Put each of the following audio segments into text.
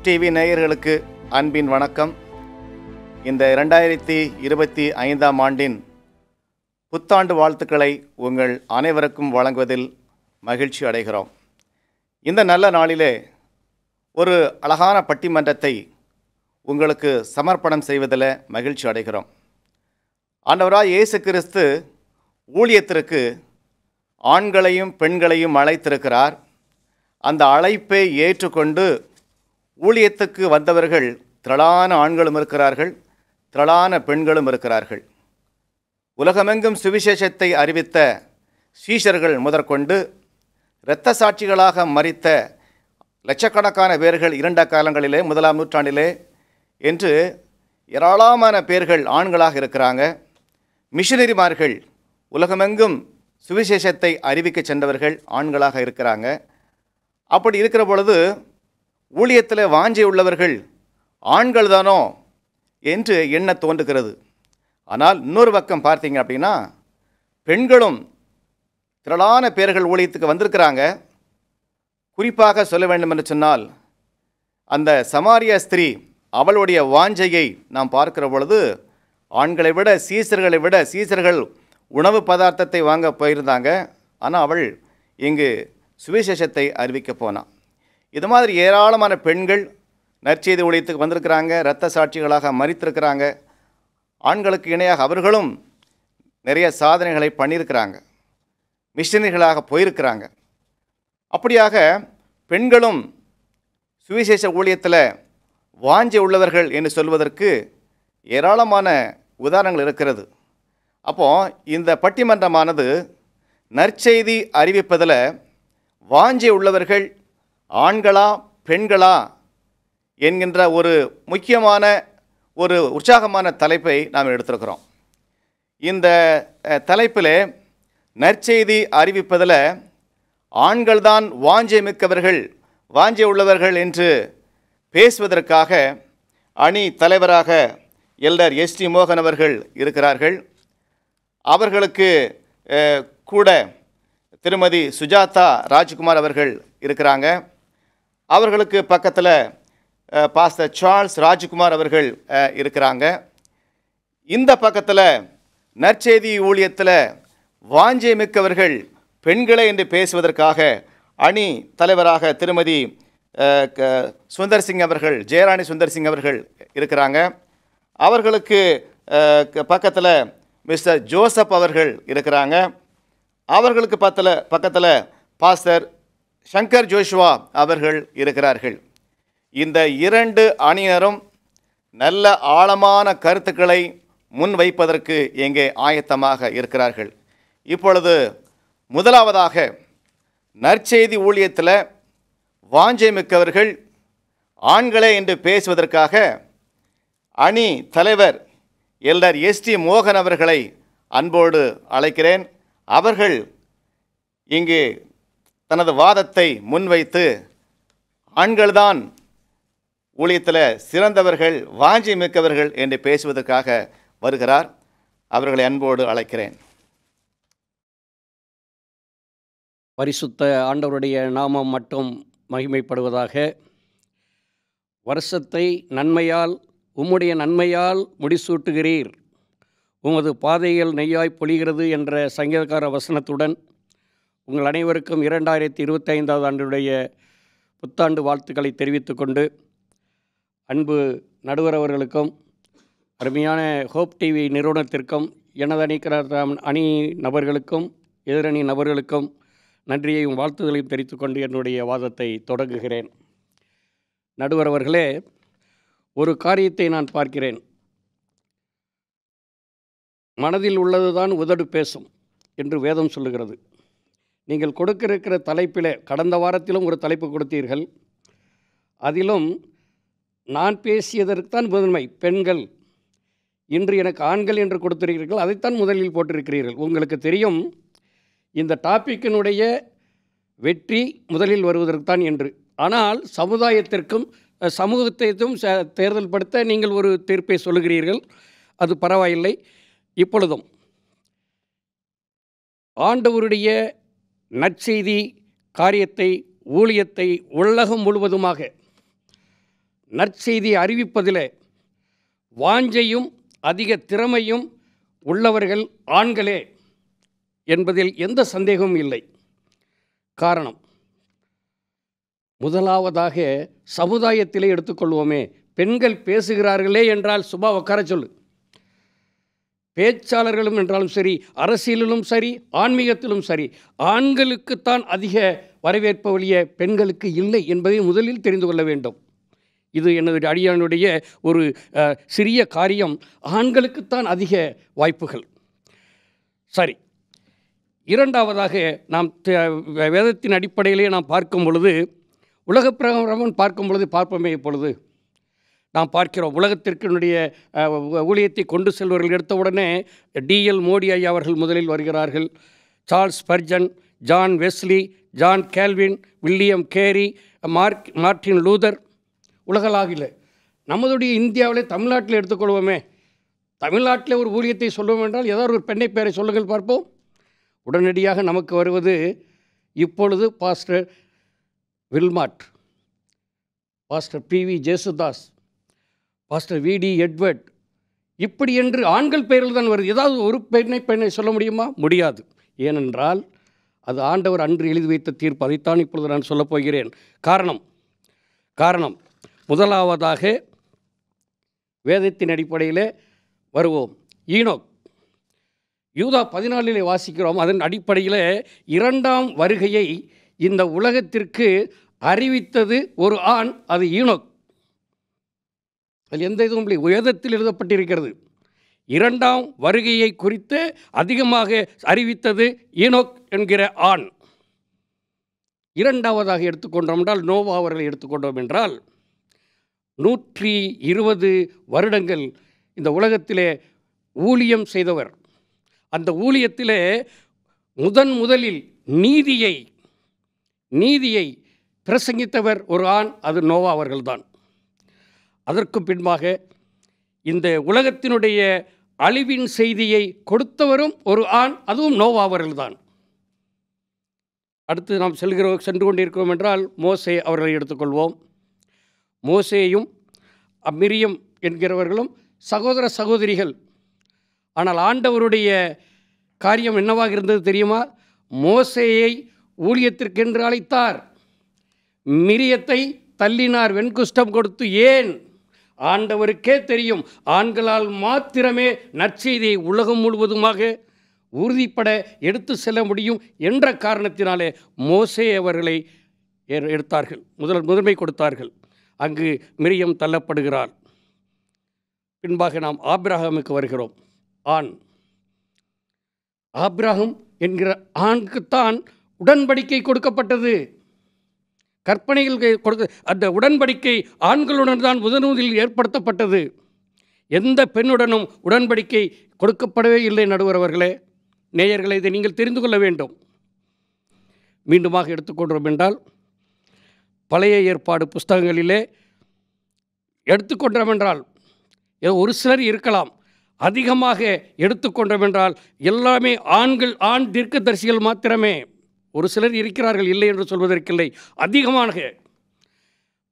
TV நேயர்களுக்கு அன்பின் வணக்கம். இந்த 2025 ஆண்டின் புத்தாண்டு வாழ்த்துக்களை உங்கள் அனைவருக்கும் வழங்குவதில் மகிழ்ச்சி அடைகிறோம். இந்த நல்ல நாளிலே ஒரு அழகான பட்டிமன்றத்தை உங்களுக்கு சமர்ப்பணம் செய்வதில் மகிழ்ச்சி அடைகிறோம். ஆண்டவராய் இயேசு கிறிஸ்து ஊழியத்திற்கு ஆண்களையும் பெண்களையும் அழைத்திருக்கிறார். அந்த அழைப்பை ஏற்றுக்கொண்டு ஊழியத்துக்கு வந்தவர்கள் திரளான ஆண்களும் இருக்கிறார்கள், திரளான பெண்களும் இருக்கிறார்கள். உலகமெங்கும் சுவிசேஷத்தை அறிவித்த சீஷர்கள் முதற்கொண்டு இரத்த சாட்சிகளாக மரித்த லட்சக்கணக்கான பேர்கள் இரண்ட காலங்களிலே, 1ஆம் நூற்றாண்டிலே என்று ஏராளமான பேர்கள் ஆண்களாக இருக்கிறாங்க. மிஷனரிமார்கள் உலகமெங்கும் சுவிசேஷத்தை அறிவிக்க சென்றவர்கள் ஆண்களாக இருக்கிறாங்க. அப்படி இருக்கிற பொழுது ஊழியத்தில் வாஞ்சை உள்ளவர்கள் ஆண்கள் தானோ என்று எண்ண தோன்றுகிறது. ஆனால் இன்னொரு பக்கம் பார்த்தீங்க அப்படின்னா பெண்களும் திரளான பேர்கள் ஊழியத்துக்கு வந்திருக்கிறாங்க. குறிப்பாக சொல்ல வேண்டும் என்று சொன்னால் அந்த சமாரிய ஸ்திரீ அவளுடைய வாஞ்சையை நாம் பார்க்கிற பொழுது ஆண்களை விட சீசர்கள் உணவு பதார்த்தத்தை வாங்க போயிருந்தாங்க. ஆனால் அவள் இங்கு சுவிசேஷத்தை அறிவிக்க போனான். இது மாதிரி ஏராளமான பெண்கள் நற்செய்தி ஊழியத்துக்கு வந்திருக்கிறாங்க, இரத்த சாட்சிகளாக மரித்திருக்கிறாங்க. ஆண்களுக்கு இணையாக அவர்களும் நிறைய சாதனைகளை பண்ணியிருக்கிறாங்க, மிஷனரிகளாக போயிருக்கிறாங்க. அப்படியாக பெண்களும் சுவிசேஷ ஊழியத்தில் வாஞ்சை உள்ளவர்கள் என்று சொல்வதற்கு ஏராளமான உதாரணங்கள் இருக்கிறது. அப்போது இந்த பட்டிமன்றமானது நற்செய்தி அறிவிப்பதில் வாஞ்சை உள்ளவர்கள் ஆண்களா பெண்களா என்கின்ற ஒரு முக்கியமான ஒரு உற்சாகமான தலைப்பை நாம் எடுத்திருக்கிறோம். இந்த தலைப்பில் நற்செய்தி அறிவிப்பதில் ஆண்கள்தான் வாஞ்சை மிக்கவர்கள், வாஞ்சை உள்ளவர்கள் என்று பேசுவதற்காக அணி தலைவராக எல்டர் எஸ்டி மோகன் அவர்கள் இருக்கிறார்கள். அவர்களுக்கு கூட திருமதி சுஜாதா ராஜ்குமார் அவர்கள் இருக்கிறாங்க. அவர்களுக்கு பக்கத்தில் பாஸ்டர் சார்ல்ஸ் ராஜ்குமார் அவர்கள் இருக்கிறாங்க. இந்த பக்கத்தில் நற்செய்தி ஊழியத்தில் வாஞ்சை மிக்கவர்கள் பெண்களை என்று பேசுவதற்காக அணி தலைவராக திருமதி சுந்தர் சிங் அவர்கள், ஜெயராணி சுந்தர் சிங் அவர்கள் இருக்கிறாங்க. அவர்களுக்கு பக்கத்தில் மிஸ்டர் ஜோசப் அவர்கள் இருக்கிறாங்க. அவர்களுக்கு பக்கத்தில் பாஸ்டர் சங்கர் ஜோஷுவா அவர்கள் இருக்கிறார்கள். இந்த இரண்டு அணியினரும் நல்ல ஆழமான கருத்துக்களை முன்வைப்பதற்கு இங்கே ஆயத்தமாக இருக்கிறார்கள். இப்பொழுது முதலாவதாக நற்செய்தி ஊழியத்தில் வாஞ்சை மிக்கவர்கள் ஆண்களே என்று பேசுவதற்காக அணி தலைவர் எல்டர் எஸ்டி மோகன் அவர்களை அன்போடு அழைக்கிறேன். அவர்கள் இங்கு தனது வாதத்தை முன்வைத்து ஆண்கள்தான் ஊழியத்தில் சிறந்தவர்கள், வாஞ்சை மிக்கவர்கள் என்று பேசுவதற்காக வருகிறார். அவர்களை அன்போடு அழைக்கிறேன். பரிசுத்த ஆண்டவருடைய நாமம் மட்டும் மகிமைப்படுவதாக. வருஷத்தை நன்மையால் உம்முடைய நன்மையால் முடிசூட்டுகிறீர், உமது பாதைகள் நெய்யாய் பொழிகிறது என்ற சங்கீதக்கார வசனத்துடன் உங்கள் அனைவருக்கும் 2025 ஆண்டுடைய புத்தாண்டு வாழ்த்துக்களை தெரிவித்துக் கொண்டு, அன்பு நடுவர் அவர்களுக்கும் அருமையான ஹோப் டிவி நிறுவனத்திற்கும் எனது அணி நபர்களுக்கும் எதிரணி நபர்களுக்கும் நன்றியையும் வாழ்த்துதலையும் தெரிவித்துக் கொண்டு என்னுடைய வாதத்தை தொடங்குகிறேன். நடுவர் அவர்களே, ஒரு காரியத்தை நான் பார்க்கிறேன். மனதில் உள்ளதுதான் உதடு பேசும் என்று வேதம் சொல்லுகிறது. நீங்கள் கொடுக்கிற தலைப்பில் கடந்த வாரத்திலும் ஒரு தலைப்பு கொடுத்தீர்கள். அதிலும் நான் பேசியதற்கு தான் முதன்மை பெண்கள். இன்று எனக்கு ஆண்கள் என்று கொடுத்திருக்கிறீர்கள், அதைத்தான் முதலில் போட்டிருக்கிறீர்கள். உங்களுக்கு தெரியும் இந்த டாப்பிக்கினுடைய வெற்றி முதலில் வருவதற்கு தான் என்று. ஆனால் சமுதாயத்திற்கும் சமூகத்தையும் தேர்தல் படுத்த நீங்கள் ஒரு தீர்ப்பை சொல்லுகிறீர்கள். அது பரவாயில்லை. இப்பொழுதும் ஆண்டவருடைய நற்செய்தி காரியத்தை ஊழியத்தை உலகம் முழுவதுமாக நற்செய்தியை அறிவிப்பதில் வாஞ்சையும் அதிக திறமையும் உள்ளவர்கள் ஆண்களே என்பதில் எந்த சந்தேகமும் இல்லை. காரணம், முதலாவதாக சமுதாயத்திலே எடுத்துக்கொள்வோமே, பெண்கள் பேசுகிறார்களே என்றால் சும்மா உட்கார சொல்லு. பேச்சாளர்களும் என்றாலும் சரி, அரசியலிலும் சரி, ஆன்மீகத்திலும் சரி, ஆண்களுக்குத்தான் அதிக வரவேற்பு வழிய பெண்களுக்கு இல்லை என்பதை முதலில் தெரிந்து கொள்ள வேண்டும். இது எனது அடியானுடைய ஒரு சிறிய காரியம். ஆண்களுக்குத்தான் அதிக வாய்ப்புகள். சரி, இரண்டாவதாக நாம் வேதத்தின் அடிப்படையிலே நாம் பார்க்கும் பொழுது, உலகப் பிரகாரம் பார்க்கும் பொழுது பார்ப்போமே, இப்பொழுது நாம் பார்க்கிறோம் உலகத்திற்குடைய ஊழியத்தை கொண்டு செல்வர்கள் எடுத்தவுடனே டிஎல் மோடி ஐயா அவர்கள் முதலில் வருகிறார்கள். Charles Spurgeon, John Wesley, John Calvin, William Carey, Martin Luther. உலகளாகில் நமதுடைய இந்தியாவிலே தமிழ்நாட்டில் எடுத்துக்கொள்வோமே, தமிழ்நாட்டில் ஒரு ஊழியத்தை சொல்லுவோம் என்றால் ஏதாவது ஒரு பெண்ணை பேரை சொல்லுங்கள் பார்ப்போம். உடனடியாக நமக்கு வருவது இப்பொழுது pastor Wilmot, pastor P V Jesudas, pastor V D Edward, இப்படி என்று ஆண்கள் பெயரில் தான் வருது. ஏதாவது ஒரு பெண்ணை சொல்ல முடியுமா? முடியாது. ஏனென்றால் அது ஆண்டவர் அன்று எழுதி வைத்த தீர்ப்பு. அதைத்தான் இப்பொழுது நான் சொல்லப் போகிறேன். காரணம் முதலாவதாக வேதத்தின் அடிப்படையில் வருவோம். ஈனோக், யூதா 14 வாசிக்கிறோம். அதன் அடிப்படையில் 2ஆம் வருகையை இந்த உலகத்திற்கு அறிவித்தது ஒரு ஆண், அது ஈனோக். அதில் எந்த இதுவும் இல்லை, வேதத்தில் எழுதப்பட்டிருக்கிறது. 2ஆம் வருகையை குறித்து அதிகமாக அறிவித்தது ஈனோக் என்கிற ஆண். இரண்டாவதாக எடுத்துக்கொண்டோம் என்றால் நோவா அவர்களை எடுத்துக்கொண்டோம் என்றால் 120 வருடங்கள் இந்த உலகத்திலே ஊழியம் செய்தவர். அந்த ஊழியத்திலே முதலில் நீதியை பிரசங்கித்தவர் ஒரு ஆண், அது நோவா அவர்கள்தான். அதற்கு பின்பாக இந்த உலகத்தினுடைய அழிவின் செய்தியை கொடுத்தவரும் ஒரு ஆண், அதுவும் நோவா அவர்கள்தான். அடுத்து நாம் சென்று கொண்டிருக்கிறோம் என்றால் மோசே அவர்களை எடுத்துக்கொள்வோம். மோசேயும் மிரியம் என்கிறவர்களும் சகோதர சகோதரிகள். ஆனால் ஆண்டவருடைய காரியம் என்னவாக இருந்தது தெரியுமா? மோசேயை ஊழியத்திற்கென்று அழைத்தார், மிரியத்தை தள்ளினார், வெண்குஷ்டம் கொடுத்து. ஏன்? ஆண்டவருக்கே தெரியும், ஆண்களால் மாத்திரமே நற்செய்தியை உலகம் முழுவதுமாக உறுதிப்பட எடுத்து செல்ல முடியும் என்ற காரணத்தினாலே மோசே அவர்களை எடுத்தார்கள், முதன்மை கொடுத்தார்கள். அங்கு மிரியம் தள்ளப்படுகிறார். பின்பாக நாம் ஆபிரகாமுக்கு வருகிறோம். ஆபிரகாம் என்கிற ஆணுக்குத்தான் உடன்படிக்கை கொடுக்கப்பட்டது. கற்பனைகள் அந்த உடன்படிக்கை ஆண்களுடன் தான் முதலில் ஏற்படுத்தப்பட்டது. எந்த பெண்ணுடனும் உடன்படிக்கை கொடுக்கப்படவே இல்லை. நடுவர் அவர்களே, நேயர்களை, இதை நீங்கள் தெரிந்து கொள்ள வேண்டும். மீண்டுமாக எடுத்துக்கொண்டோம் என்றால் பழைய ஏற்பாடு புஸ்தகங்களிலே எடுத்துக்கொண்டோம் என்றால் ஒரு சிலர் இருக்கலாம். அதிகமாக எடுத்துக்கொண்டோம் என்றால் எல்லாமே ஆண் தீர்க்கதரிசிகள் மாத்திரமே. ஒரு சிலர் இருக்கிறார்கள், இல்லை என்று சொல்வதற்கில்லை. அதிகமாக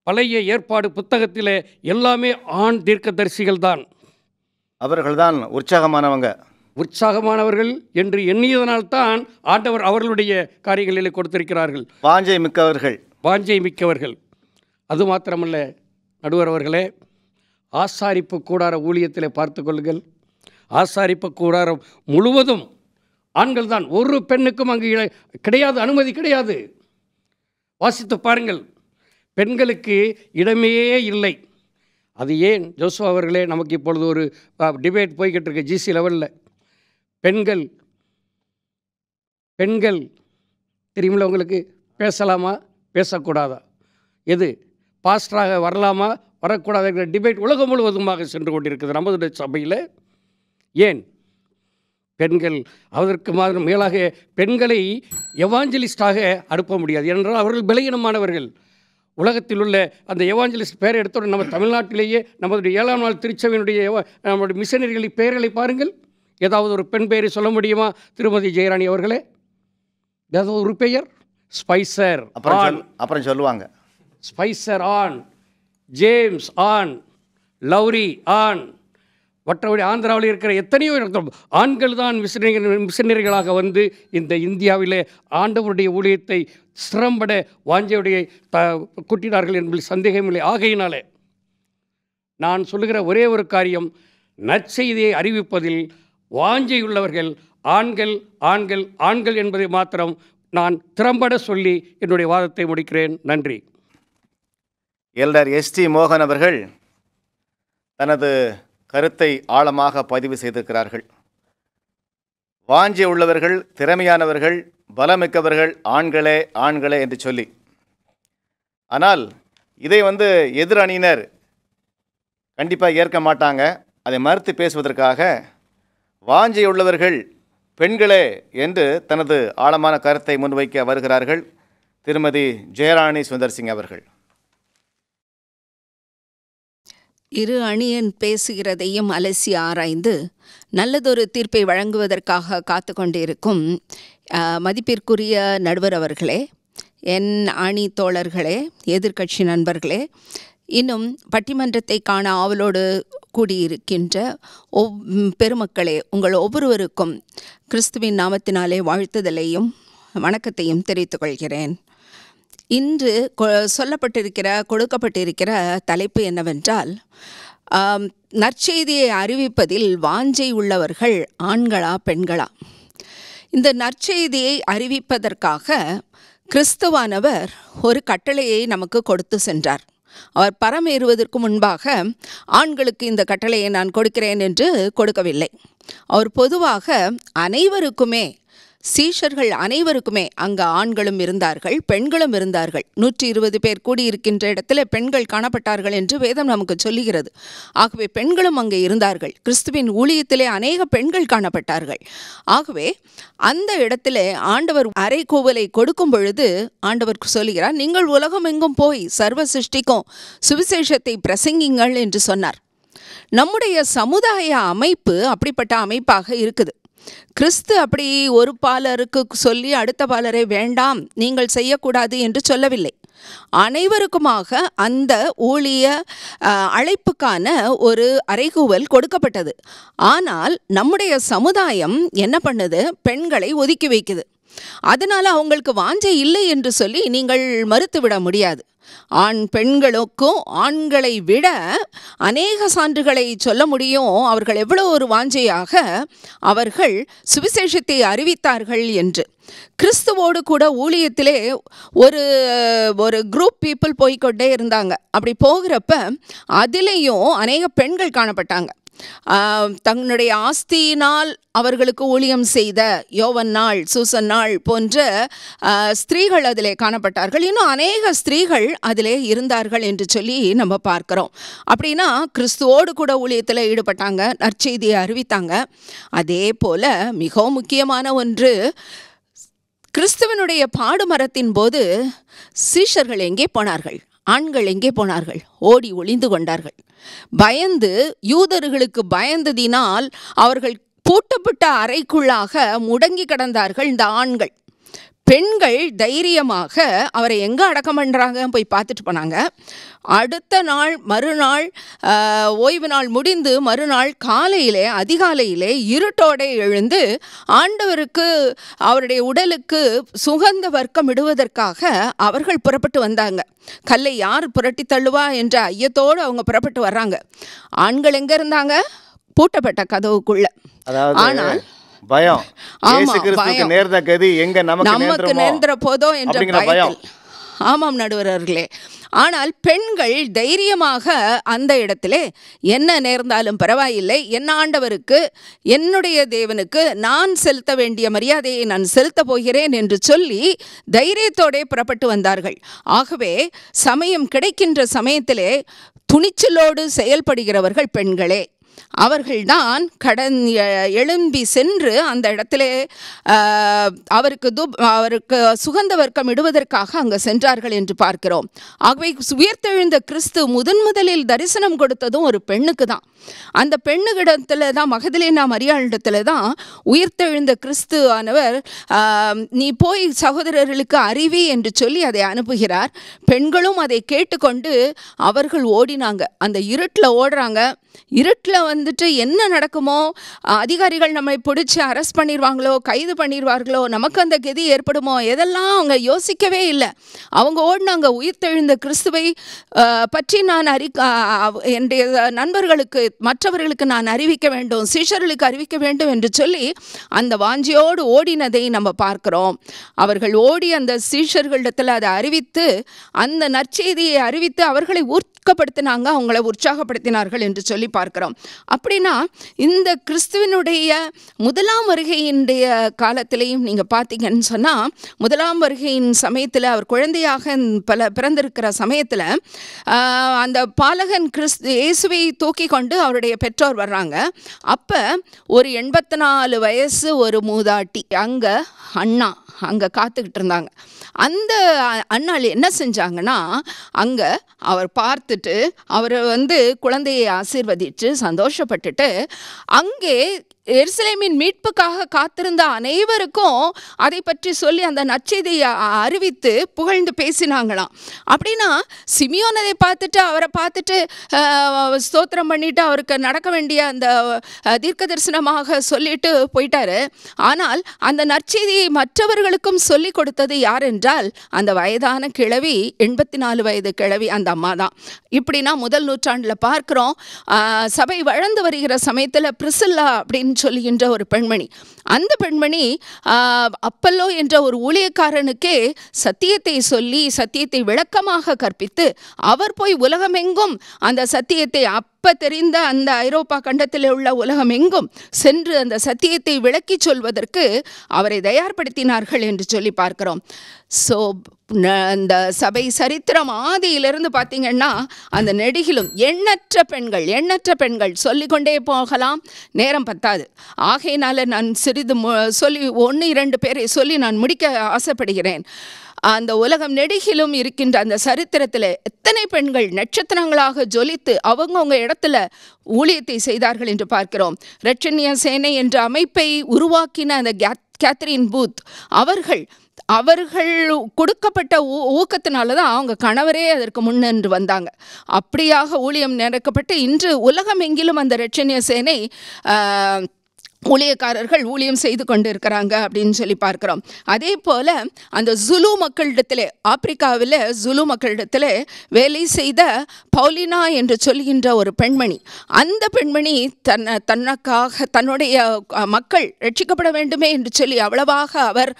பழைய ஏற்பாடு புத்தகத்திலே எல்லாமே ஆண் தீர்க்கதரிசிகள் தான். அவர்கள்தான் உற்சாகமானவர்கள் என்று எண்ணியதனால்தான் ஆண்டவர் அவர்களுடைய காரியங்களிலே கொடுத்திருக்கிறார்கள். வாஞ்சை மிக்கவர்கள். அது மாத்திரமல்ல நடுவர் அவர்களே, ஆசாரிப்பு கூடார ஊழியத்திலே பார்த்து கொள்ளுங்கள். ஆசாரிப்பு கூடாரம் முழுவதும் ஆண்கள் தான். ஒரு பெண்ணுக்கும் அங்கு கிடையாது, அனுமதி கிடையாது. வாசித்து பாருங்கள், பெண்களுக்கு இடமே இல்லை. அது ஏன் ஜோசுவா அவர்களே? நமக்கு இப்பொழுது ஒரு டிபேட் போய்கிட்டு இருக்கு ஜிசி லெவலில். பெண்கள் தெரியுமில்ல உங்களுக்கு, பேசலாமா பேசக்கூடாதா, எது பாஸ்டராக வரலாமா வரக்கூடாதுங்கிற டிபேட் உலகம் முழுவதுமாக சென்று கொண்டிருக்குது நமது சபையில். ஏன் பெண்கள் அதற்கு மாதிரி மேலாக பெண்களை எவாஞ்சலிஸ்டாக அனுப்ப முடியாது என்றால் அவர்கள் பலகீனமானவர்கள். உலகத்தில் உள்ள அந்த எவாஞ்சலிஸ்ட் பேரை எடுத்தோட நம்ம தமிழ்நாட்டிலேயே நமது 7ஆம் நாள் திருச்சபையினுடைய நம்முடைய மிஷனரிகளை பெயர்களை பாருங்கள். ஏதாவது ஒரு பெண் பெயரை சொல்ல முடியுமா? திருமதி ஜெயராணி அவர்களே, ஏதாவது ஒரு பெயர்? ஸ்பைசர், அப்புறம் சொல்லுவாங்க. ஸ்பைசர் ஆன், ஜேம்ஸ் ஆண், லௌரி ஆண், மற்றபடி ஆந்திராவில் இருக்கிற எத்தனையோ ஆண்கள் தான் மிஷனரிகளாக வந்து இந்த இந்தியாவிலே ஆண்டவருடைய ஊழியத்தை சிரம்பட வாஞ்சையுடைய கூட்டினார்கள் என்பதில் சந்தேகமில்லை. ஆகையினாலே நான் சொல்லுகிற ஒரே ஒரு காரியம், நற்செய்தியை அறிவிப்பதில் வாஞ்சையுள்ளவர்கள் ஆண்கள் ஆண்கள் ஆண்கள் என்பதை மாத்திரம் நான் திறம்பட சொல்லி என்னுடைய வாதத்தை முடிக்கிறேன். நன்றி. எல்டர் எஸ்டி மோகன் அவர்கள் தனது கருத்தை ஆழமாக பதிவு செய்திருக்கிறார்கள். வாஞ்சை உள்ளவர்கள், திறமையானவர்கள், பலமிக்கவர்கள் ஆண்களே ஆண்களே என்று சொல்லி. ஆனால் இதை எதிர் அணியினர் கண்டிப்பாக ஏற்க மாட்டாங்க. அதை மறுத்து பேசுவதற்காக வாஞ்சை உள்ளவர்கள் பெண்களே என்று தனது ஆழமான கருத்தை முன்வைக்க வருகிறார்கள் திருமதி ஜெயராணி சுந்தர்சிங் அவர்கள். இரு அணியன் பேசுகிறதையும் அலசி ஆராய்ந்து நல்லதொரு தீர்ப்பை வழங்குவதற்காக காத்து கொண்டிருக்கும் மதிப்பிற்குரிய நடுவர் அவர்களே, என் அணி தோழர்களே, எதிர்க்கட்சி நண்பர்களே, இன்னும் பட்டிமன்றத்தை காண ஆவலோடு கூடியிருக்கின்ற பெருமக்களே, உங்கள் ஒவ்வொருவருக்கும் கிறிஸ்துவின் நாமத்தினாலே வாழ்த்துதலையும் வணக்கத்தையும் தெரிவித்துக் கொள்கிறேன். இன்று கொடுக்கப்பட்டிருக்கிற தலைப்பு என்னவென்றால், நற்செய்தியை அறிவிப்பதில் வாஞ்சை உள்ளவர்கள் ஆண்களா பெண்களா? இந்த நற்செய்தியை அறிவிப்பதற்காக கிறிஸ்துவானவர் ஒரு கட்டளையை நமக்கு கொடுத்து சென்றார். அவர் பரமேறுவதற்கு முன்பாக ஆண்களுக்கு இந்த கட்டளையை நான் கொடுக்கிறேன் என்று கொடுக்கவில்லை. அவர் பொதுவாக அனைவருக்குமே, சீஷர்கள் அனைவருக்குமே, அங்கு ஆண்களும் இருந்தார்கள், பெண்களும் இருந்தார்கள். 120 பேர் கூடியிருக்கின்ற இடத்துல பெண்கள் காணப்பட்டார்கள் என்று வேதம் நமக்கு சொல்லுகிறது. ஆகவே பெண்களும் அங்கே இருந்தார்கள். கிறிஸ்துவின் ஊழியத்திலே அநேக பெண்கள் காணப்பட்டார்கள். ஆகவே அந்த இடத்துல ஆண்டவர் அறைகூவலை கொடுக்கும் பொழுது ஆண்டவர் சொல்லுகிறார், நீங்கள் உலகம் எங்கும் போய் சர்வ சிருஷ்டிக்கும் சுவிசேஷத்தை பிரசங்கிங்கள் என்று சொன்னார். நம்முடைய சமுதாய அமைப்பு அப்படிப்பட்ட அமைப்பாக இருக்குது. கிறிஸ்து அப்படி ஒரு பாலருக்கு சொல்லி அடுத்த பாலரை வேண்டாம், நீங்கள் செய்யக்கூடாது என்று சொல்லவில்லை. அனைவருக்குமாக அந்த ஊழிய அழைப்புக்கான ஒரு அறைகூவல் கொடுக்கப்பட்டது. ஆனால் நம்முடைய சமுதாயம் என்ன பண்ணுது? பெண்களை ஒதுக்கி வைக்குது. அதனால் அவங்களுக்கு வாஞ்சை இல்லை என்று சொல்லி நீங்கள் மறுத்துவிட முடியாது. பெண்களுக்கும் ஆண்களை விட அநேக சான்றுகளை சொல்ல முடியும். அவர்கள் எவ்வளோ ஒரு வாஞ்சையாக அவர்கள் சுவிசேஷத்தை அறிவித்தார்கள் என்று. கிறிஸ்துவோடு கூட ஊழியத்திலே ஒரு குரூப் பீப்புள் போய்கொண்டே இருந்தாங்க. அப்படி போகிறப்ப அதிலேயும் அநேக பெண்கள் காணப்பட்டாங்க. தன்னுடைய ஆஸ்தியினால் அவர்களுக்கு ஊழியம் செய்த யோவன்னாள், சூசன்னாள் போன்ற ஸ்திரீகள் அதிலே காணப்பட்டார்கள். இன்னும் அநேக ஸ்திரீகள் அதிலே இருந்தார்கள் என்று சொல்லி நம்ம பார்க்கிறோம். அப்படின்னா கிறிஸ்துவோடு கூட ஊழியத்தில் ஈடுபட்டாங்க, நற்செய்தியை அறிவித்தாங்க. அதே போல மிகவும் முக்கியமான ஒன்று, கிறிஸ்துவனுடைய பாடுமரத்தின் போது சீஷர்கள் எங்கே போனார்கள்? ஆண்கள் எங்கே போனார்கள்? ஓடி ஒளிந்து கொண்டார்கள். பயந்து, யூதர்களுக்கு பயந்ததினால் அவர்கள் பூட்டப்பட்ட அறைக்குள்ளாக முடங்கி கிடந்தார்கள் இந்த ஆண்கள். பெண்கள் தைரியமாக அவரை எங்கே அடக்கம் பண்ணுறாங்க போய் பார்த்துட்டு போனாங்க. அடுத்த நாள் மறுநாள் ஓய்வு நாள் முடிந்து மறுநாள் காலையிலே அதிகாலையிலே இருட்டோടെ எழுந்து ஆண்டவருக்கு அவருடைய உடலுக்கு சுகந்த வர்க்கம் இடுவதற்காக அவர்கள் புறப்பட்டு வந்தாங்க. கல்லை யார் புரட்டி தள்ளுவா என்ற ஐயத்தோடு அவங்க புறப்பட்டு வர்றாங்க. ஆண்கள் எங்கே இருந்தாங்க? பூட்டப்பட்ட கதவுக்குள்ள. ஆனால் பயம், நேர்ந்த கதி எங்க நமக்கு நேர்ந்த போதோ என்ற பயத்தில். ஆமாம் நடுவர்களே. ஆனால் பெண்கள் தைரியமாக அந்த இடத்திலே என்ன நேர்ந்தாலும் பரவாயில்லை, என் ஆண்டவருக்கு, என்னுடைய தேவனுக்கு நான் செலுத்த வேண்டிய மரியாதையை நான் செலுத்த போகிறேன் என்று சொல்லி தைரியத்தோടെ புறப்பட்டு வந்தார்கள். ஆகவே சமயம் கிடைக்கின்ற சமயத்திலே துணிச்சலோடு செயல்படுகிறவர்கள் பெண்களே. அவர்கள்தான் எழும்பி சென்று அந்த இடத்திலே அவருக்கு சுகந்த வர்க்கம் இடுவதற்காக அங்கே சென்றார்கள் என்று பார்க்கிறோம். ஆகவே உயிர்த்தெழுந்த கிறிஸ்து முதலில் தரிசனம் கொடுத்ததும் ஒரு பெண்ணுக்கு தான். அந்த பெண்ணுகிடத்துல தான், மகதலேனா மரியாளிடத்துல தான் உயிர்த்தெழுந்த கிறிஸ்து ஆனவர் நீ போய் சகோதரர்களுக்கு அறிவி என்று சொல்லி அதை அனுப்புகிறார். பெண்களும் அதை கேட்டுக்கொண்டு அவர்கள் ஓடினாங்க. அந்த இருட்டில் ஓடுறாங்க. இருட்டில் வந்துட்டு என்ன நடக்குமோ, அதிகாரிகள் நம்மை பிடிச்சி அரெஸ்ட் பண்ணிடுவாங்களோ, கைது பண்ணிடுவார்களோ, நமக்கு அந்த கதி ஏற்படுமோ, எதெல்லாம் அவங்க யோசிக்கவே இல்லை. அவங்க ஓடினாங்க. உயிர்த்தெழுந்த கிறிஸ்துவை பற்றி நான் என்னுடைய நண்பர்களுக்கு, மற்றவர்களுக்கு நான் அறிவிக்க வேண்டும், சீஷர்களுக்கு அறிவிக்க வேண்டும் என்று சொல்லி அந்த வாஞ்சியோடு ஓடினதை நம்ம பார்க்கிறோம். அவர்கள் ஓடி அந்த சீஷர்களிடத்தில் அதை அறிவித்து, அந்த நற்செய்தியை அறிவித்து அவர்களை ஊக்கப்படுத்தினாங்க, அவங்கள உற்சாகப்படுத்தினார்கள் என்று சொல்லி பார்க்கிறோம். அப்படின்னா இந்த கிறிஸ்துவனுடைய முதலாம் வருகையினுடைய காலத்திலையும் நீங்கள் பார்த்தீங்கன்னு சொன்னால், முதலாம் வருகையின் சமயத்தில் அவர் குழந்தையாக பிறந்திருக்கிற சமயத்தில் அந்த பாலகன் இயேசுவை தூக்கி கொண்டு அவருடைய பெற்றோர் வர்றாங்க. அப்போ ஒரு 84 வயசு ஒரு மூதாட்டி அங்கே காத்துக்கிட்டு இருந்தாங்க. அந்த அண்ணாள் என்ன செஞ்சாங்கன்னா, அங்கே அவர் பார்த்துட்டு அவரை குழந்தையை ஆசீர்வதித்து சந்தோஷப்பட்டுட்டு அங்கே எருசலேமின் மீட்புக்காக காத்திருந்த அனைவருக்கும் அதை பற்றி சொல்லி அந்த நற்செய்தியை அறிவித்து புகழ்ந்து பேசினாங்களாம். அப்படின்னா சிமியோன் அதை பார்த்துட்டு, அவரை பார்த்துட்டு ஸ்தோத்திரம் பண்ணிட்டு அவருக்கு நடக்க வேண்டிய அந்த தீர்க்க தரிசனமாக சொல்லிட்டு போயிட்டாரு. ஆனால் அந்த நற்செய்தியை மற்றவர்களுக்கும் சொல்லி கொடுத்தது யார் என்றால் அந்த வயதான கிழவி, 84 வயது கிழவி, அந்த அம்மா தான். இப்படின்னா முதல் நூற்றாண்டில் பார்க்குறோம். சபை வளர்ந்து வருகிற சமயத்தில் பிரிசில்லா அப்படின்னு சொல்லுகின்ற ஒரு பெண்மணி, அந்த பெண்மணி அப்பல்லோ என்ற ஒரு ஊழியக்காரனுக்கே சத்தியத்தை சொல்லி சத்தியத்தை விளக்கமாக கற்பித்து அவர் போய் உலகமெங்கும் அந்த சத்தியத்தை தெரிந்த அந்த ஐரோப்பா கண்டத்தில் உள்ள உலகம் எங்கும் சென்று அந்த சத்தியத்தை விளக்கி சொல்வதற்கு அவரை தயார்படுத்தினார்கள் என்று சொல்லி பார்க்கிறோம். ஸோ அந்த சபை சரித்திரம் ஆதியிலிருந்து பார்த்தீங்கன்னா அந்த நெடுகிலும் எண்ணற்ற பெண்கள் சொல்லிக்கொண்டே போகலாம், நேரம் பத்தாது. ஆகையினால நான் சிறிது சொல்லி 1-2 பேரை சொல்லி நான் முடிக்க ஆசைப்படுகிறேன். அந்த உலகம் நெடுகிலும் இருக்கின்ற அந்த சரித்திரத்தில் எத்தனை பெண்கள் நட்சத்திரங்களாக ஜொலித்து அவங்கவுங்க இடத்துல ஊழியத்தை செய்தார்கள் என்று பார்க்கிறோம். இரட்சணிய சேனை என்ற அமைப்பை உருவாக்கின அந்த கேத்ரின் பூத் அவர்கள் கொடுக்கப்பட்ட ஊக்கத்தினால தான் அவங்க கணவரே அதற்கு முன்னின்று வந்தாங்க. அப்படியாக ஊழியம் நடக்கப்பட்டு இன்று உலகம் எங்கிலும் அந்த இரட்சணிய சேனை ஊழியக்காரர்கள் ஊழியம் செய்து கொண்டு இருக்கிறாங்க அப்படின்னு சொல்லி பார்க்கிறோம். அதே போல் அந்த ஜுலு மக்களிடத்தில், ஆப்பிரிக்காவில் ஜுலு மக்களிடத்தில் வேலை செய்த பவுலினா என்று சொல்கின்ற ஒரு பெண்மணி, அந்த பெண்மணி தனக்காக தன்னுடைய மக்கள் ரட்சிக்கப்பட வேண்டுமே என்று சொல்லி அவ்வளவாக அவர்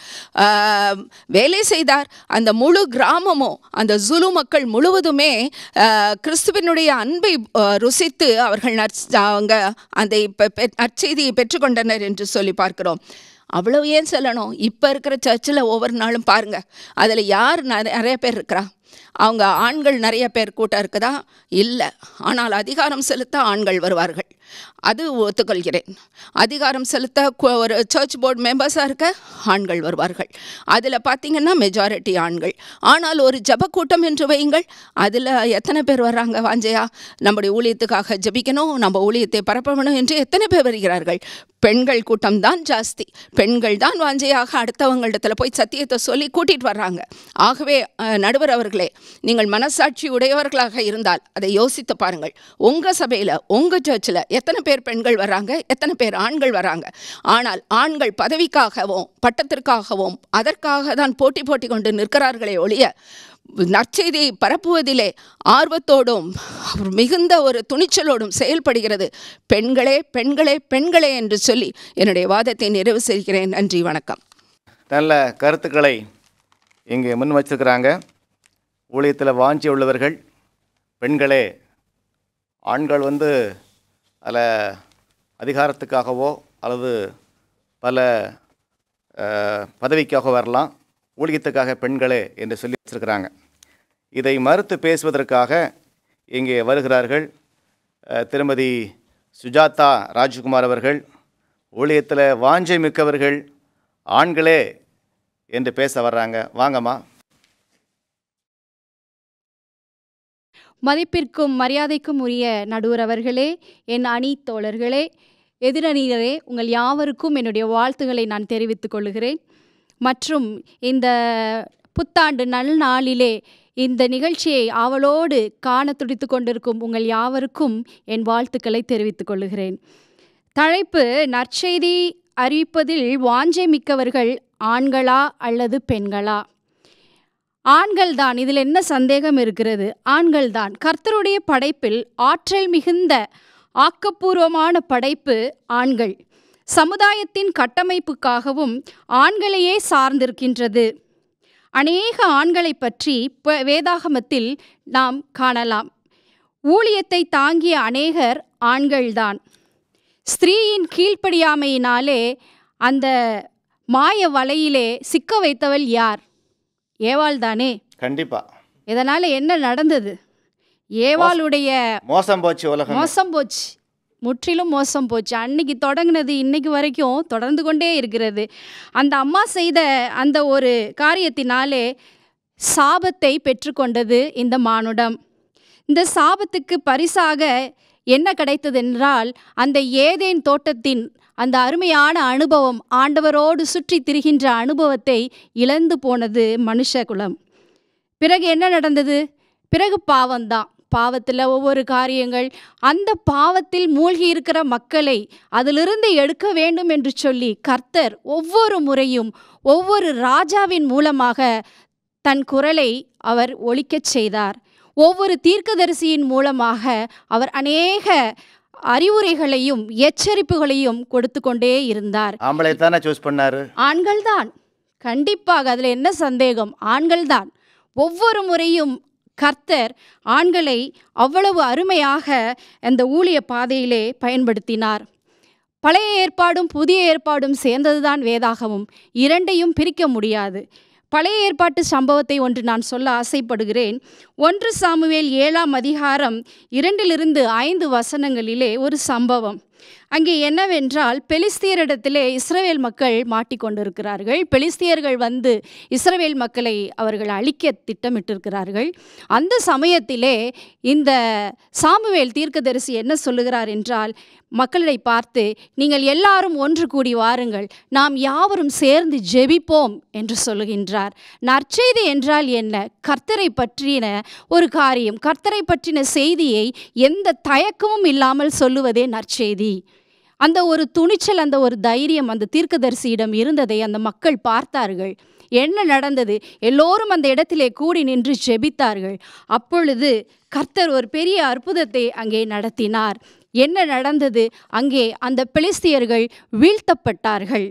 வேலை செய்தார். அந்த முழு கிராமமும், அந்த ஜுலு மக்கள் முழுவதுமே கிறிஸ்துவனுடைய அன்பை ருசித்து அவர்கள் அவங்க அந்த நற்செய்தியை பெற்றுக்கொண்டு என்று சொல்லி பார்க்கிறோம். அவ்வளவு ஏன் சொல்லணும், இப்போ இருக்கிற சர்ச்சில் ஒவ்வொரு நாளும் பாருங்க, அதில் யார் நிறைய பேர் இருக்கிறா? அவங்க ஆண்கள் நிறைய பேர் கூட்டம் இருக்குதா? இல்லை. ஆனால் அதிகாரம் செலுத்த ஆண்கள் வருவார்கள், அது ஒத்துக்கொள்கிறேன். அதிகாரம் செலுத்த ஒரு சர்ச் போர்டு மெம்பர்ஸாக இருக்க ஆண்கள் வருவார்கள், அதில் பார்த்திங்கன்னா மெஜாரிட்டி ஆண்கள். ஆனால் ஒரு ஜப கூட்டம் என்று வையுங்கள், அதில் எத்தனை பேர் வர்றாங்க? வாஞ்சையா நம்முடைய ஊழியத்துக்காக ஜபிக்கணும், நம்ம ஊழியத்தை பரப்பணும் என்று எத்தனை பேர் வருகிறார்கள்? பெண்கள் கூட்டம் தான் ஜாஸ்தி. பெண்கள் தான் வாஞ்சையாக அடுத்தவங்களிடத்தில் போய் சத்தியத்தை சொல்லி கூட்டிகிட்டு வர்றாங்க. ஆகவே நடுவர் அவர்களே, நீங்கள் மனசாட்சி உடையவர்களாக இருந்தால் அதை யோசித்து பாருங்கள். உங்கள் சபையில், உங்கள் சர்ச்சில் எத்தனை பேர் பெண்கள் வராங்க, எத்தனை பேர் ஆண்கள் வராங்க? ஆனால் ஆண்கள் பதவிக்காகவும் பட்டத்திற்காகவும் அதற்காக தான் போட்டி கொண்டு நிற்கிறார்களே ஒழிய நற்செய்தியை பரப்புவதிலே ஆர்வத்தோடும் மிகுந்த ஒரு துணிச்சலோடும் செயல்படுகிறது பெண்களே பெண்களே பெண்களே என்று சொல்லி என்னுடைய வாதத்தை நிறைவு செய்கிறேன். நன்றி, வணக்கம். நல்ல கருத்துக்களை இங்கே முன் வச்சிருக்கிறாங்க. ஊழியத்தில் வாஞ்சி உள்ளவர்கள் பெண்களே. ஆண்கள் அதில் அதிகாரத்துக்காகவோ அல்லது பல பதவிக்காக வரலாம், ஊழியத்துக்காக பெண்களே என்று சொல்லி வச்சிருக்கிறாங்க. இதை மறுத்து பேசுவதற்காக இங்கே வருகிறார்கள் திருமதி சுஜாதா ராஜ்குமார் அவர்கள் ஊழியத்தில் வாஞ்சை மிக்கவர்கள் ஆண்களே என்று பேச வர்றாங்க. வாங்கம்மா. மதிப்பிற்கும் மரியாதைக்கும் உரிய நடுவர் அவர்களே, என் அணி தோழர்களே, எதிரணியரே, உங்கள் யாவருக்கும் என்னுடைய வாழ்த்துக்களை நான் தெரிவித்துக் கொள்கிறேன். மற்றும் இந்த புத்தாண்டு நல்நாளிலே இந்த நிகழ்ச்சியை ஆவலோடு காண துடித்து கொண்டிருக்கும் உங்கள் யாவருக்கும் என் வாழ்த்துக்களை தெரிவித்துக் கொள்கிறேன். தலைப்பு: நற்செய்தி அறிவிப்பதில் வாஞ்சை மிக்கவர்கள் ஆண்களா அல்லது பெண்களா? ஆண்கள்தான். இதில் என்ன சந்தேகம் இருக்கிறது? ஆண்கள்தான். கர்த்தருடைய படைப்பில் ஆற்றல் மிகுந்த ஆக்கப்பூர்வமான படைப்பு ஆண்கள். சமுதாயத்தின் கட்டமைப்புக்காகவும் ஆண்களையே சார்ந்திருக்கின்றது. அநேக ஆண்களை பற்றி வேதாகமத்தில் நாம் காணலாம். ஊழியத்தை தாங்கிய அநேகர் ஆண்கள்தான். ஸ்திரீயின் கீழ்ப்படியாமையினாலே அந்த மாய வலையிலே சிக்க வைத்தவள் யார்? ஏவாள் தானே. கண்டிப்பா. இதனால் என்ன நடந்தது? ஏவாளுடைய மோசம் போச்சு, உலகம் மோசம் போச்சு, முற்றிலும் மோசம் போச்சு. அன்னைக்கு தொடங்கினது இன்னைக்கு வரைக்கும் தொடர்ந்து கொண்டே இருக்கிறது. அந்த அம்மா செய்த அந்த ஒரு காரியத்தினாலே சாபத்தை பெற்றுக்கொண்டது இந்த மானுடம். இந்த சாபத்துக்கு பரிசாக என்ன கிடைத்தது என்றால், அந்த ஏதேன் தோட்டத்தின் அந்த அருமையான அனுபவம், ஆண்டவரோடு சுற்றி திரிகின்ற அனுபவத்தை இழந்து போனது மனுஷகுலம். பிறகு என்ன நடந்தது? பிறகு பாவம்தான். பாவத்தில் ஒவ்வொரு காரியங்கள், அந்த பாவத்தில் மூழ்கி இருக்கிற மக்களை அதிலிருந்து எடுக்க வேண்டும் என்று சொல்லி கர்த்தர் ஒவ்வொரு முறையும் ஒவ்வொரு ராஜாவின் மூலமாக தன் குரலை அவர் ஒலிக்கச் செய்தார். ஒவ்வொரு தீர்க்கதரிசியின் மூலமாக அவர் அநேக அறிவுரைகளையும் எச்சரிப்புகளையும் கொடுத்து கொண்டே இருந்தார். ஆம்பளை தானே சூஸ் பண்ணாரு? ஆண்கள்தான். கண்டிப்பாக, அதில் என்ன சந்தேகம்? ஆண்கள்தான். ஒவ்வொரு முறையும் கர்த்தர் ஆண்களை அவ்வளவு அருமையாக அந்த ஊழிய பாதையிலே பயன்படுத்தினார். பழைய ஏற்பாடும் புதிய ஏற்பாடும் சேர்ந்ததுதான் வேதாகமம். இரண்டையும் பிரிக்க முடியாது. பழைய ஏற்பாட்டு சம்பவத்தை ஒன்று நான் சொல்ல ஆசைப்படுகிறேன். 1 சாமுவேல் 7ஆம் அதிகாரம் 2-5 வசனங்களிலே ஒரு சம்பவம். அங்கே என்னவென்றால், பெலிஸ்தியரிடத்திலே இஸ்ரவேல் மக்கள் மாட்டிக்கொண்டிருக்கிறார்கள். பெலிஸ்தியர்கள் வந்து இஸ்ரவேல் மக்களை அவர்கள் அழிக்க திட்டமிட்டிருக்கிறார்கள். அந்த சமயத்திலே இந்த சாமுவேல் தீர்க்கதரிசி என்ன சொல்லுகிறார் என்றால், மக்களை பார்த்து, நீங்கள் எல்லாரும் ஒன்று கூடி வாருங்கள், நாம் யாவரும் சேர்ந்து ஜெபிப்போம் என்று சொல்லுகின்றார். நற்செய்தி என்றால் என்ன? கர்த்தரை பற்றின ஒரு காரியம், கர்த்தரை பற்றின செய்தியை எந்த தயக்கமும் இல்லாமல் சொல்லுவதே நற்செய்தி. அந்த ஒரு துணிச்சல், அந்த ஒரு தைரியம் அந்த தீர்க்கதரிசியிடம் இருந்ததை அந்த மக்கள் பார்த்தார்கள். என்ன நடந்தது? எல்லோரும் அந்த இடத்திலே கூடி நின்று ஜெபித்தார்கள். அப்பொழுது கர்த்தர் ஒரு பெரிய அற்புதத்தை அங்கே நடத்தினார். என்ன நடந்தது? அங்கே அந்த பெலிஸ்தியர்கள் வீழ்த்தப்பட்டார்கள்.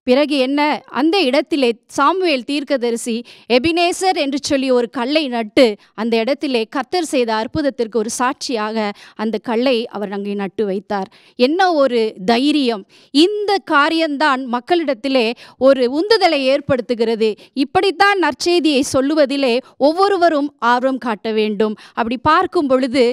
பிறகு என்ன? அந்த இடத்திலே சாமுவேல் தீர்க்கதரிசி எபினேசர் என்று சொல்லி ஒரு கல்லை நட்டு அந்த இடத்திலே கர்த்தர் செய்த அற்புதத்திற்கு ஒரு சாட்சியாக அந்த கல்லை அவர் அங்கே நட்டு வைத்தார். என்ன ஒரு தைரியம்! இந்த காரியம்தான் மக்களிடத்திலே ஒரு உந்துதலை ஏற்படுத்துகிறது. இப்படித்தான் நற்செய்தியை சொல்லுவதிலே ஒவ்வொருவரும் ஆர்வம் காட்ட வேண்டும். அப்படி பார்க்கும் பொழுது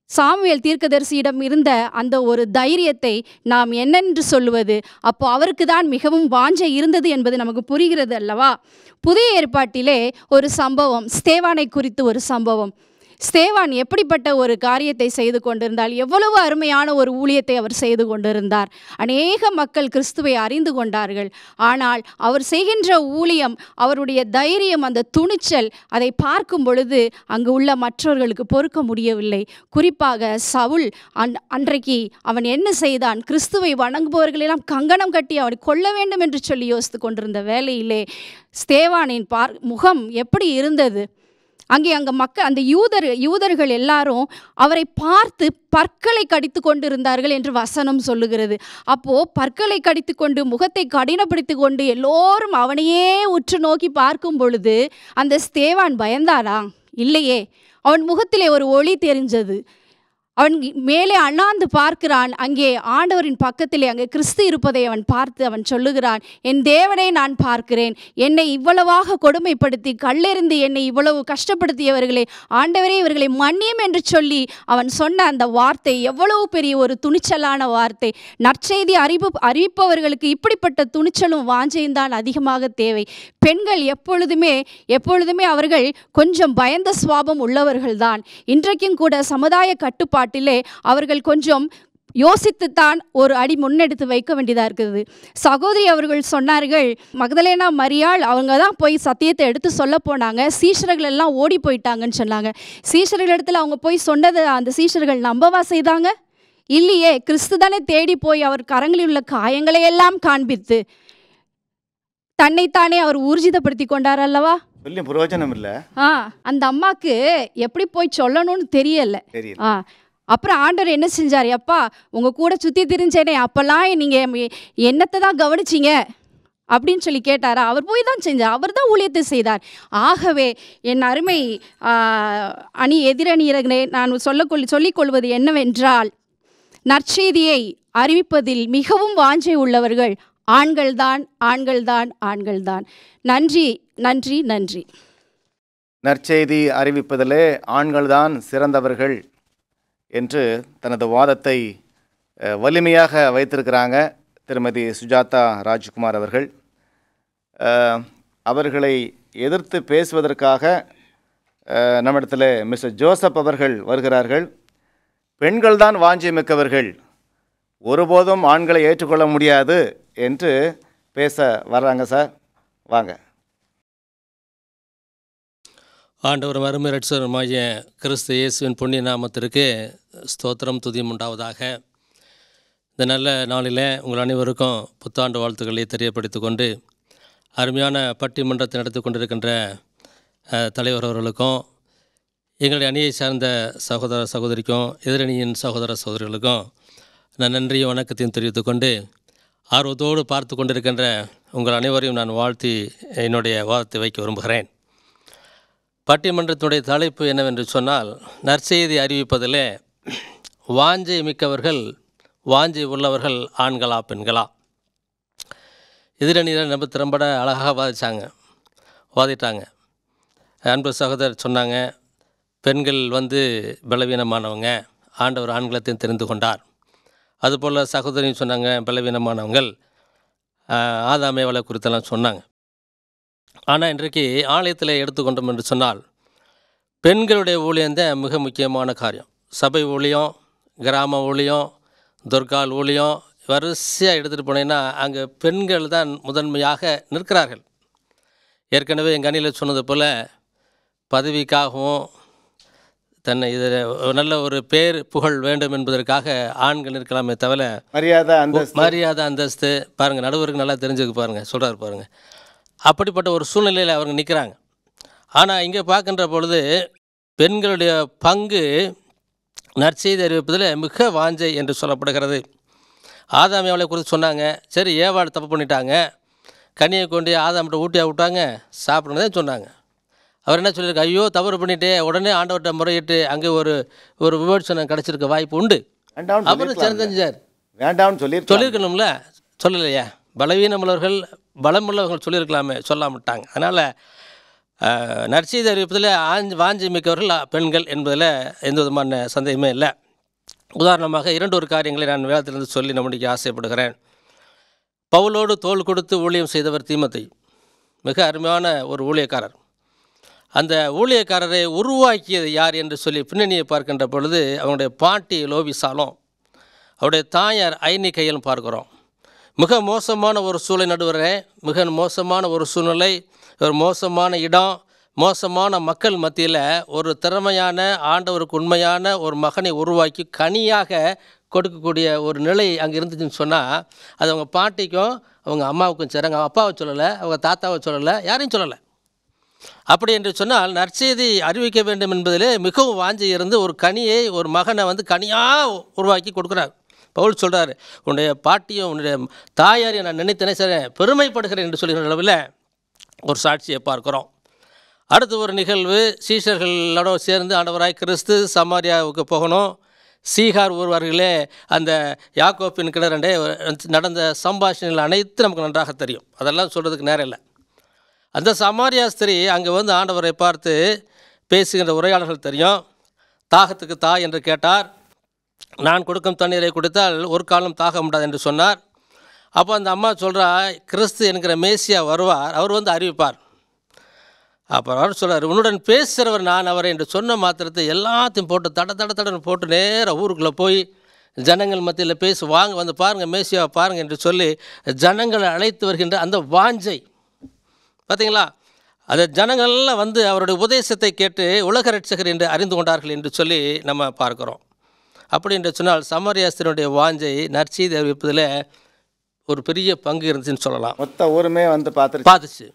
சாமுவேல் தீர்க்கதரிசியிடம் இருந்த அந்த ஒரு தைரியத்தை நாம் என்னென்று சொல்லுவது? அப்போ அவருக்கு தான் மிகவும் வாஞ்சை இருந்தது என்பது நமக்கு புரிகிறது அல்லவா? புதிய ஏற்பாட்டிலே ஒரு சம்பவம், ஸ்தேவானை குறித்து ஒரு சம்பவம். ஸ்தேவான் எப்படிப்பட்ட ஒரு காரியத்தை செய்து கொண்டிருந்தால், எவ்வளவு அருமையான ஒரு ஊழியத்தை அவர் செய்து கொண்டிருந்தார். அநேக மக்கள் கிறிஸ்துவை அறிந்து கொண்டார்கள். ஆனால் அவர் செய்கின்ற ஊழியம், அவருடைய தைரியம், அந்த துணிச்சல், அதை பார்க்கும் பொழுது அங்கு உள்ள மற்றவர்களுக்கு பொறுக்க முடியவில்லை. குறிப்பாக சவுல் அன்றைக்கு அவன் என்ன செய்தான்? கிறிஸ்துவை வணங்குபவர்களெல்லாம் கங்கணம் கட்டி அவனை கொல்ல வேண்டும் என்று சொல்லி யோசித்து கொண்டிருந்த வேளையிலே ஸ்தேவானின் முகம் எப்படி இருந்தது? அங்கே அந்த யூதர்கள் எல்லாரும் அவரை பார்த்து பற்களை கடித்து கொண்டிருந்தார்கள் என்று வசனம் சொல்லுகிறது. அப்போது பற்களை கடித்து கொண்டு முகத்தை கடினப்படுத்தி கொண்டு எல்லோரும் அவனையே உற்று நோக்கி பார்க்கும் பொழுது அந்த ஸ்தேவான் பயந்தானா? இல்லையே. அவன் முகத்திலே ஒரு ஒளி தெரிஞ்சது. அவன் மேலே அண்ணாந்து பார்க்கிறான். அங்கே ஆண்டவரின் பக்கத்திலே அங்கே கிறிஸ்து இருப்பதை அவன் பார்த்து அவன் சொல்லுகிறான், என் தேவனை நான் பார்க்கிறேன். என்னை இவ்வளவாக கொடுமைப்படுத்தி கல்லெறிந்து என்னை இவ்வளவு கஷ்டப்படுத்தியவர்களே, ஆண்டவரே இவர்களை மன்னியும் என்று சொல்லி அவன் சொன்ன அந்த வார்த்தை எவ்வளவு பெரிய ஒரு துணிச்சலான வார்த்தை. நற்செய்தி அறிவிப்பவர்களுக்கு இப்படிப்பட்ட துணிச்சலும் வாஞ்சையும் தான் அதிகமாக தேவை. பெண்கள் எப்பொழுதுமே அவர்கள் கொஞ்சம் பயந்த சுபாவம் உள்ளவர்கள்தான். இன்றைக்கும் கூட சமுதாய கட்டுப்பாட்டிலே அவர்கள் கொஞ்சம் யோசித்துத்தான் ஒரு அடி முன்னெடுத்து வைக்க வேண்டியதாக இருக்குது. சகோதரி அவர்கள் சொன்னார்கள், மகதலேனா மரியாள் அவங்க தான் போய் சத்தியத்தை எடுத்து சொல்ல போனாங்க, சீஷர்கள் எல்லாம் ஓடி போயிட்டாங்கன்னு சொன்னாங்க. சீஷர்கள் இடத்துல அவங்க போய் சொன்னதை அந்த சீஷர்கள் நம்பவா செய்தாங்க? இல்லையே. கிறிஸ்து தானே தேடி போய் அவர் கரங்களில் உள்ள காயங்களை எல்லாம் காண்பித்து தன்னைத்தானே அவர் ஊர்ஜிதப்படுத்தி கொண்டார் அல்லவா? பிரயோஜனம் இல்லை. அந்த அம்மாக்கு எப்படி போய் சொல்லணும்னு தெரியல. அப்புறம் ஆண்டவர் என்ன செஞ்சார்? அப்பா உங்கள் கூட சுற்றி திரிஞ்சேனே, அப்போல்லாம் நீங்கள் என்னத்தை தான் கவனிச்சிங்க அப்படின்னு சொல்லி கேட்டாரா? அவர் போய் தான் செஞ்சார், அவர் தான் ஊழியத்தை செய்தார். ஆகவே என் அருமை எதிரணியர்களே, நான் சொல்லிக்கொள்வது என்னவென்றால், நற்செய்தியை அறிவிப்பதில் மிகவும் வாஞ்சை உள்ளவர்கள் ஆண்கள்தான். நன்றி நன்றி நன்றி. நற்செய்தி அறிவிப்பதிலே ஆண்கள்தான் சிறந்தவர்கள் என்று தனது வாதத்தை வலிமையாக வைத்திருக்கிறாங்க திருமதி சுஜாதா ராஜ்குமார் அவர்கள். அவர்களை எதிர்த்து பேசுவதற்காக நம்மிடத்தில் மிஸ்டர் ஜோசப் அவர்கள் வருகிறார்கள். பெண்கள்தான் வாஞ்சை மிக்கவர்கள், ஒருபோதும் ஆண்களை ஏற்றுக்கொள்ள முடியாது என்று பேச வர்றாங்க. சார் வாங்க. ஆண்டவர் அருமை இரட்சகருமாகிய கிறிஸ்து இயேசுவின் புண்ணிய நாமத்திற்கு ஸ்தோத்திரம் துதியும் உண்டாவதாக. இந்த நல்ல நாளில் உங்கள் அனைவருக்கும் புத்தாண்டு வாழ்த்துக்களை தெரியப்படுத்தி கொண்டு, அருமையான பட்டிமன்றத்தை நடத்தி கொண்டிருக்கின்ற தலைவர் அவர்களுக்கும், எங்களுடைய அணியை சார்ந்த சகோதர சகோதரிக்கும், எதிரணியின் சகோதர சகோதரிகளுக்கும் நான் நன்றியும் வணக்கத்தையும் தெரிவித்துக்கொண்டு, ஆர்வத்தோடு பார்த்து கொண்டிருக்கின்ற உங்கள் அனைவரையும் நான் வாழ்த்தி என்னுடைய வாதத்தை வைக்க விரும்புகிறேன். பட்டிமன்றத்தினுடைய தலைப்பு என்னவென்று சொன்னால், நற்செய்தி அறிவிப்பதிலே வாஞ்சை மிக்கவர்கள், வாஞ்சை உள்ளவர்கள் ஆண்களா பெண்களா? எதிரணியில் நம்ம திறம்பட அழகாக வாதிட்டாங்க. அன்பு சகோதரர் சொன்னாங்க, பெண்கள் பலவீனமானவங்க, ஆண்டவர் ஆண்களத்தையும் தெரிந்து கொண்டார். அதுபோல் சகோதரியும் சொன்னாங்க, பலவீனமானவங்கள் ஆதாம் ஏவாளை குறித்தெல்லாம் சொன்னாங்க. ஆனால் இன்றைக்கு ஆலயத்தில் எடுத்துக்கொண்டோம் என்று சொன்னால், பெண்களுடைய ஊழியந்தான் மிக முக்கியமான காரியம். சபை ஊழியம், கிராம ஊழியம், துர்கால் ஊழியம் வரிசையாக எடுத்துகிட்டு போனீங்கன்னா அங்கே பெண்கள் தான் முதன்மையாக நிற்கிறார்கள். ஏற்கனவே எங்கள் அணியில் சொன்னது போல், பதவிக்காகவும் தன்னை இதில் நல்ல ஒரு பேர் புகழ் வேண்டும் என்பதற்காக ஆண்கள் இருக்கலாமே தவிர மரியாதை அந்தஸ்து பாருங்கள், நடுவருக்கு நல்லா தெரிஞ்சுக்க பாருங்கள், சொல்கிறார் பாருங்கள், அப்படிப்பட்ட ஒரு சூழ்நிலையில் அவங்க நிற்கிறாங்க. ஆனால் இங்கே பார்க்கின்ற பொழுது பெண்களுடைய பங்கு நற்செய்தி அறிவிப்பதில் மிக வாஞ்சை என்று சொல்லப்படுகிறது. ஆதாம் ஏவாளை குறித்து சொன்னாங்க. சரி, ஏவாள் தப்பு பண்ணிட்டாங்க, கனியை கொண்டு ஆதாம்கிட்ட ஊட்டியாக விட்டாங்க, சாப்பிட்றதே சொன்னாங்க. அவர் என்ன சொல்லியிருக்காரு? ஐயோ தவறு பண்ணிட்டே, உடனே ஆண்டவர்கிட்ட முறையிட்டு அங்கே ஒரு விமர்சனம் கிடச்சிருக்க வாய்ப்பு உண்டு. அவரும் செஞ்சார், வேண்டாம்னு சொல்லியிருக்கணும்ல, சொல்லலையா? பலவீனமுள்ளவர்கள் பலமுள்ளவர்கள் சொல்லியிருக்கலாமே, சொல்லாமட்டாங்க. அதனால் நற்செய்தி அறிவிப்பதில் வாஞ்சி மிக்கவர்கள் பெண்கள் என்பதில் எந்த விதமான சந்தேகமே இல்லை. உதாரணமாக 2 காரியங்களை நான் வேதத்திலிருந்து சொல்லி நம்முடைய ஆசைப்படுகிறேன். பவுலோடு தோள் கொடுத்து ஊழியம் செய்தவர் தீமோத்தேயு, மிக அருமையான ஒரு ஊழியக்காரர். அந்த ஊழியக்காரரை உருவாக்கியது யார் என்று சொல்லி பின்னணியை பார்க்கின்ற பொழுது, அவனுடைய பாட்டி லோபிசாலும் அவருடைய தாயார் ஐனிக்கையும் பார்க்குறோம். மிக மோசமான ஒரு சூழலை நடுவரே, மிக மோசமான ஒரு சூழ்நிலை, ஒரு மோசமான இடம், மோசமான மக்கள் மத்தியில் ஒரு திறமையான ஆண்டவருக்கு உண்மையான ஒரு மகனை உருவாக்கி கனியாக கொடுக்கக்கூடிய ஒரு நிலை அங்கே இருந்துச்சுன்னு சொன்னால், அது அவங்க பாட்டிக்கும் அவங்க அம்மாவுக்கும் சரிங்க. அப்பாவை சொல்லலை, அவங்க தாத்தாவை சொல்லலை, யாரையும் சொல்லலை. அப்படி என்று சொன்னால் நற்செய்தி அறிவிக்க வேண்டும் என்பதிலே மிகவும் வாஞ்சி இருந்து ஒரு கனியை, ஒரு மகனை கனியாக உருவாக்கி கொடுக்குறார். பவுல் சொல்கிறார், உன்னுடைய பாட்டியும் உன்னுடைய தாயாரையும் நான் நினைத்தனே சரி பெருமைப்படுகிறேன் என்று சொல்கிற அளவில் ஒரு சாட்சியை பார்க்குறோம். அடுத்து ஒரு நிகழ்வு, சீஷர்களோடு சேர்ந்து ஆண்டவராய் கிறிஸ்து சமாரியாவுக்கு போகணும். சீகார் ஒருவர்களே அந்த யாக்கோப்பின் கிணறண்டே நடந்த சம்பாஷணைகள் அனைத்தும் நமக்கு நன்றாக தெரியும். அதெல்லாம் சொல்கிறதுக்கு நேரம் இல்லை. அந்த சமாரியா ஸ்திரீ அங்கே வந்து ஆண்டவரை பார்த்து பேசுகின்ற உரையாடல்கள் தெரியும். தாகத்துக்கு தா என்று கேட்டார். நான் கொடுக்கும் தண்ணீரை குடித்தால் ஒரு காலம் தாக முடியாது என்று சொன்னார். அப்போ அந்த அம்மா சொல்கிறா, கிறிஸ்து என்கிற மேசியா வருவார், அவர் வந்து அறிவிப்பார். அப்புறம் அவர் சொல்கிறார், உன்னுடன் பேசுகிறவர் நான் அவரை என்று சொன்ன மாத்திரத்தை எல்லாத்தையும் போட்டு தடன்னு போட்டு நேராக ஊருக்குள்ளே போய் ஜனங்கள் மத்தியில் பேசி வாங்க வந்து பாருங்கள் மேசியாவை பாருங்கள் என்று சொல்லி ஜனங்களை அழைத்து வருகின்ற அந்த வாஞ்சை பார்த்தீங்களா? அந்த ஜனங்கள்லாம் வந்து அவருடைய உபதேசத்தை கேட்டு உலக ரட்சகர் என்று அறிந்து கொண்டார்கள் என்று சொல்லி நம்ம பார்க்குறோம். அப்படி என்று சொன்னால் சமாரியாஸ்திரனுடைய வாஞ்சை நற்செய்தி அறிவிப்பதில் ஒரு பெரிய பங்கு இருந்துச்சுன்னு சொல்லலாம். மொத்த ஊருமே வந்து பார்த்துச்சு.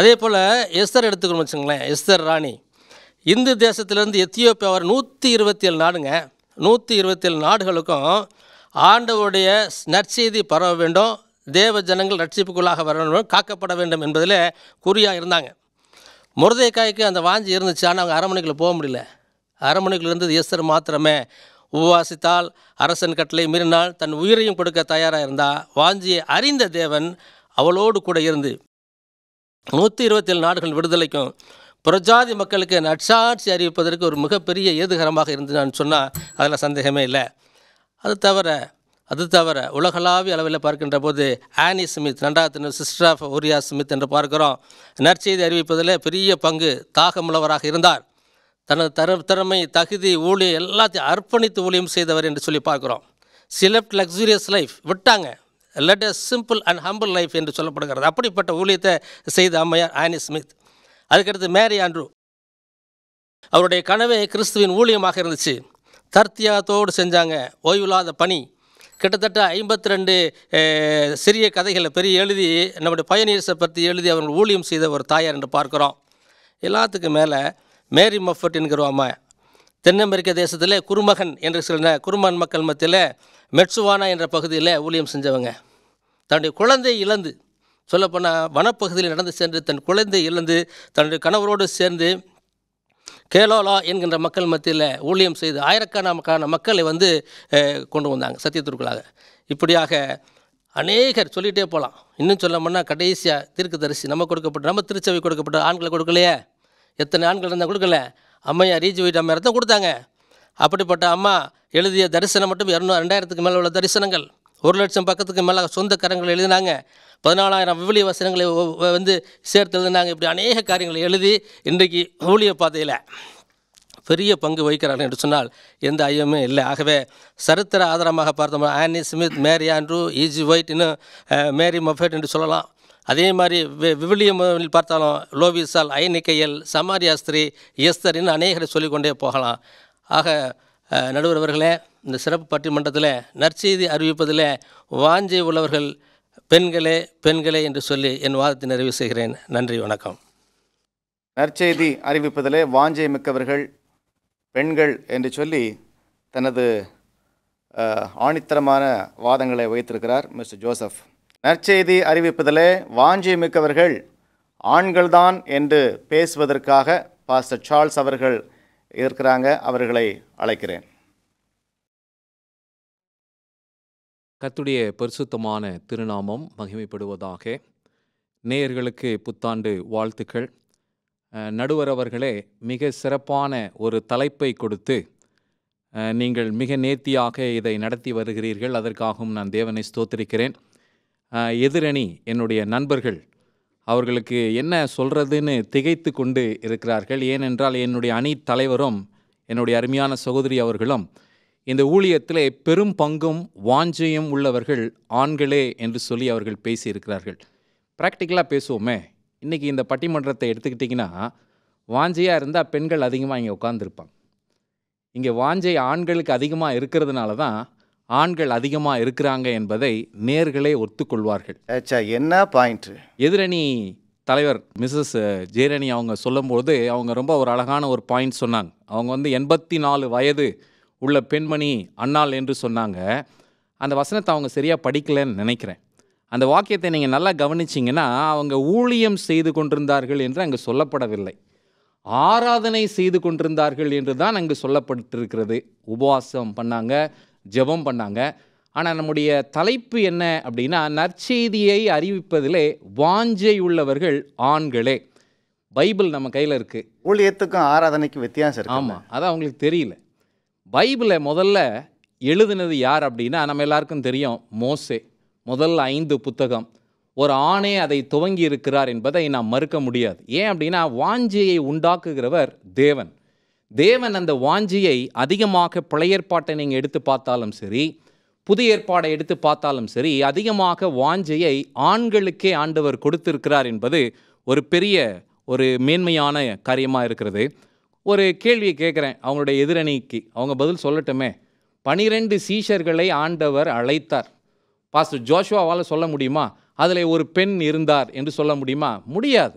அதே போல் எஸ்தர் எடுத்துக்கணும் வச்சுங்களேன். எஸ்தர் ராணி இந்து தேசத்திலேருந்து எத்தியோப்பியா வர 127 நாடுங்க. 127 நாடுகளுக்கும் ஆண்டவருடைய நற்செய்தி பரவ வேண்டும், தேவ ஜனங்கள் ரட்சிப்புக்குள்ளாக வர வேண்டும், காக்கப்பட வேண்டும் என்பதில் குறியாக இருந்தாங்க. மொர்தெகாய்க்கு அந்த வாஞ்சி இருந்துச்சு. ஆனால் அவங்க அரண்மனைக்குள்ளே போக முடியல. அரண்மனைக்குள்ள இருந்தது எஸ்தர் மாத்திரமே. உபவாசித்தால், அரசன் கட்டளை மீறினால், தன் உயிரையும் கொடுக்க தயாராக இருந்தால், வாஞ்சியை அறிந்த தேவன் அவளோடு கூட இருந்து 127 நாடுகள் விடுதலைக்கும் புறஜாதி மக்களுக்கு நற்சாட்சி அறிவிப்பதற்கு ஒரு மிகப்பெரிய ஏதுகரமாக இருந்து நான் சொன்னால் அதில் சந்தேகமே இல்லை. அது தவிர உலகளாவிய அளவில் பார்க்கின்ற போது ஆனி ஸ்மித், 2வது சிஸ்டர் ஆஃப் ஊரியா ஸ்மித் என்று பார்க்கிறோம். நற்செய்தி அறிவிப்பதில் பெரிய பங்கு தாகமுள்ளவராக இருந்தார். தனது திறமை, தகுதி, ஊழியம் எல்லாத்தையும் அர்ப்பணித்து ஊழியம் செய்தவர் என்று சொல்லி பார்க்குறோம். சிலப்ட் லக்ஸூரியஸ் லைஃப் விட்டாங்க, let a simple and humble life என்று சொல்லப்படுகிறது. அப்படிப்பட்ட ஊழியத்தை செய்த அம்மையார் ஆனி ஸ்மித். அதுக்கடுத்து மேரி ஆண்ட்ரூ, அவருடைய கனவே கிறிஸ்துவின் ஊழியமாக இருந்துச்சு. தர்த்தியாகத்தோடு செஞ்சாங்க. ஓய்வில்லாத பணி. கிட்டத்தட்ட 52 சிறிய கதைகளை பெரிய எழுதி நம்முடைய பயணியர்ஸை பற்றி எழுதி அவர்கள் ஊழியம் செய்த ஒரு தாயார் என்று பார்க்குறோம். எல்லாத்துக்கும் மேலே மேரி மஃபட் என்கிற அம்மா தென் அமெரிக்க தேசத்தில் குருமகன் என்று சொன்ன குருமன் மக்கள் மத்தியில் மெட்சுவானா என்ற பகுதியில் ஊழியம் செஞ்சவங்க. தன்னுடைய குழந்தை இழந்து, சொல்லப்போனால் வனப்பகுதியில் நடந்து சென்று தன் குழந்தை இழந்து தன்னுடைய கணவரோடு சேர்ந்து கேலோலா என்கின்ற மக்கள் மத்தியில் ஊழியம் செய்து ஆயிரக்கணக்கான மக்களை வந்து கொண்டு வந்தாங்க சத்தியத்திற்குள்ளாக. இப்படியாக அநேகர் சொல்லிகிட்டே போகலாம். இன்னும் சொல்லணும்னா கடைசியாக தீர்க்கதரிசி நம்ம கொடுக்கப்பட்ட, நம்ம திருச்சபை கொடுக்கப்பட்ட ஆண்களை கொடுக்கலையே. எத்தனை ஆண்கள் இருந்தால் கொடுக்கல. அம்மையா ரீஜுவைட் அம்மையார் தான் கொடுத்தாங்க. அப்படிப்பட்ட அம்மா எழுதிய தரிசனம் மட்டும் 2000க்கு மேலே உள்ள தரிசனங்கள், 1,00,000 பக்கத்துக்கு மேலே சொந்த கரங்கள் எழுதினாங்க. 14,000 விவிலிய வசனங்களை வந்து சேர்த்து எழுதினாங்க. இப்படி அநேக காரியங்களை எழுதி இன்றைக்கு ஊழிய பாதையில் பெரிய பங்கு வகிக்கிறார்கள் என்று சொன்னால் எந்த ஐயமே இல்லை. ஆகவே சரித்திர ஆதாரமாக பார்த்தோம்னா ஆனி ஸ்மித், மேரி ஆண்ட்ரூ, ஈஜி ஒயிட், இன்னும் மேரி மஃபெட் என்று சொல்லலாம். அதே மாதிரி விவிலியமில் பார்த்தாலும் லோவிசால், ஐனிக்கையல், சமாரியாஸ்திரி, எஸ்தர், இன்னும் அநேகரை சொல்லிக்கொண்டே போகலாம். ஆக நடுவர் அவர்களே, இந்த சிறப்பு பட்டிமன்றத்தில் நற்செய்தி அறிவிப்பதில் வாஞ்சை உள்ளவர்கள் பெண்களே என்று சொல்லி என் வாதத்தை நிறைவு செய்கிறேன். நன்றி, வணக்கம். நற்செய்தி அறிவிப்பதிலே வாஞ்சை மிக்கவர்கள் பெண்கள் என்று சொல்லி தனது ஆணித்தரமான வாதங்களை வைத்திருக்கிறார் மிஸ்டர் ஜோசப். நற்செய்தி அறிவிப்பதிலே வாஞ்சை மிக்கவர்கள் ஆண்கள்தான் என்று பேசுவதற்காக பாஸ்டர் சார்ல்ஸ் அவர்கள் இருக்கிறாங்க. அவர்களை அழைக்கிறேன். கர்த்தருடைய பரிசுத்தமான திருநாமம் மகிமைப்படுவதாக. நேயர்களுக்கு புத்தாண்டு வாழ்த்துக்கள். நடுவர் அவர்களே, மிக சிறப்பான ஒரு தலைப்பை கொடுத்து நீங்கள் மிக நேர்த்தியாக இதை நடத்தி வருகிறீர்கள். அதற்காகவும் நான் தேவனை ஸ்தோத்திரிக்கிறேன். எதிரணி என்னுடைய நண்பர்கள் அவர்களுக்கு என்ன சொல்கிறதுன்னு திகைத்து கொண்டு இருக்கிறார்கள். ஏனென்றால் என்னுடைய அணி தலைவரும் என்னுடைய அருமையான சகோதரி அவர்களும் இந்த ஊழியத்திலே பெரும் பங்கும் வாஞ்சையும் உள்ளவர்கள் ஆண்களே என்று சொல்லி அவர்கள் பேசியிருக்கிறார்கள். ப்ராக்டிக்கலாக பேசுவோமே. இன்றைக்கி இந்த பட்டிமன்றத்தை எடுத்துக்கிட்டிங்கன்னா வாஞ்சையாக இருந்தால் பெண்கள் அதிகமாக இங்கே உட்காந்துருப்பாங்க. இங்கே வாஞ்சை ஆண்களுக்கு அதிகமாக இருக்கிறதுனால தான் ஆண்கள் அதிகமாக இருக்கிறாங்க என்பதை நேர்களே ஒத்துக்கொள்வார்கள். என்ன பாயிண்ட்? எதிரணி தலைவர் மிஸ்ஸஸ் ஜெயரணி அவங்க சொல்லும்போது அவங்க ரொம்ப ஒரு அழகான ஒரு பாயிண்ட் சொன்னாங்க. அவங்க வந்து 84 வயது உள்ள பெண்மணி அன்னாள் என்று சொன்னாங்க. அந்த வசனத்தை அவங்க சரியாக படிக்கலைன்னு நினைக்கிறேன். அந்த வாக்கியத்தை நீங்கள் நல்லா கவனிச்சிங்கன்னா அவங்க ஊழியம் செய்து கொண்டிருந்தார்கள் என்று அங்கே சொல்லப்படவில்லை. ஆராதனை செய்து கொண்டிருந்தார்கள் என்று தான் அங்கு சொல்லப்பட்டிருக்கிறது. உபவாசம் பண்ணாங்க, ஜெபம் பண்ணாங்க. ஆனால் நம்முடைய தலைப்பு என்ன அப்படின்னா, நற்செய்தியை அறிவிப்பதிலே வாஞ்சை உள்ளவர்கள் ஆண்களே. பைபிள் நம்ம கையில் இருக்குது. ஊழியத்துக்கும் ஆராதனைக்கும் வித்தியாசம் இருக்கு. ஆமாம், அதான் அவங்களுக்கு தெரியல. பைபிளை முதல்ல எழுதுனது யார் அப்படின்னா, நம்ம எல்லாருக்கும் தெரியும், மோசே. முதல் 5 புத்தகம். ஒரு ஆணே அதை துவங்கி இருக்கிறார் என்பதை நாம் மறுக்க முடியாது. ஏன் அப்படின்னா, வாஞ்சையை உண்டாக்குகிறவர் தேவன். தேவன் அந்த வாஞ்சையை அதிகமாக பழைய ஏற்பாட்டை நீங்கள் எடுத்து பார்த்தாலும் சரி, புதிய ஏற்பாடை எடுத்து பார்த்தாலும் சரி, அதிகமாக வாஞ்சையை ஆண்களுக்கே ஆண்டவர் கொடுத்திருக்கிறார் என்பது ஒரு பெரிய ஒரு மேன்மையான காரியமாக இருக்கிறது. ஒரு கேள்வியை கேட்குறேன் அவங்களுடைய எதிரணிக்கு, அவங்க பதில் சொல்லட்டுமே. 12 சீஷர்களை ஆண்டவர் அழைத்தார். பாஸ்டர் ஜோஷுவாவால் சொல்ல முடியுமா அதில் ஒரு பெண் இருந்தார் என்று சொல்ல முடியுமா? முடியாது.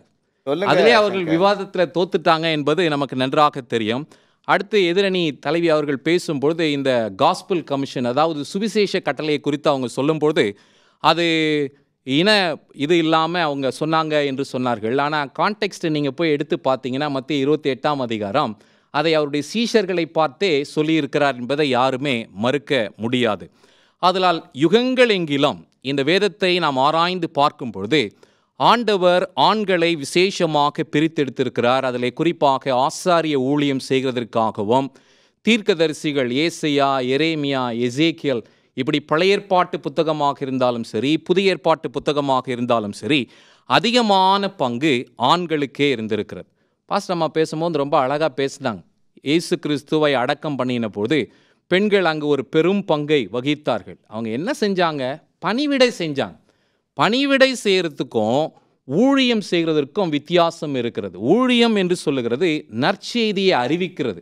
அதிலே அவர்கள் விவாதத்தில் தோத்துட்டாங்க என்பது நமக்கு நன்றாக தெரியும். அடுத்து எதிரணி தலைவி அவர்கள் பேசும்பொழுது இந்த காஸ்பிள் கமிஷன், அதாவது சுவிசேஷ கட்டளையை குறித்து அவங்க சொல்லும்பொழுது அது இது இல்லாமல் அவங்க சொன்னாங்க என்று சொன்னார்கள். ஆனால் கான்டெக்ஸ்ட் நீங்கள் போய் எடுத்து பார்த்தீங்கன்னா மத்திய 28ஆம் அதிகாரம் அதை அவருடைய சீஷர்களை பார்த்தே சொல்லியிருக்கிறார் என்பதை யாருமே மறுக்க முடியாது. அதனால் யுகங்கள் எங்கிலும் இந்த வேதத்தை நாம் ஆராய்ந்து பார்க்கும் பொழுது ஆண்டவர் ஆண்களை விசேஷமாக பிரித்தெடுத்திருக்கிறார். அதில் குறிப்பாக ஆசாரிய ஊழியம் செய்கிறதற்காகவும் தீர்க்கதரிசிகள் ஏசையா, எரேமியா, எசேக்கியல், இப்படி பழைய ஏற்பாட்டு புத்தகமாக இருந்தாலும் சரி, புதிய ஏற்பாட்டு புத்தகமாக இருந்தாலும் சரி, அதிகமான பங்கு ஆண்களுக்கே இருந்திருக்கிறது. பாஸ்டர் அம்மா பேசும்போது ரொம்ப அழகாக பேசினாங்க. இயேசு கிறிஸ்துவை அடக்கம் பண்ணின போது பெண்கள் அங்கு ஒரு பெரும் பங்கை வகித்தார்கள். அவங்க என்ன செஞ்சாங்க? பணிவிடை செஞ்சாங்க. பணிவிடை செய்கிறதுக்கும் ஊழியம் செய்கிறதற்கும் வித்தியாசம் இருக்கிறது. ஊழியம் என்று சொல்லுகிறது நற்செய்தியை அறிவிக்கிறது.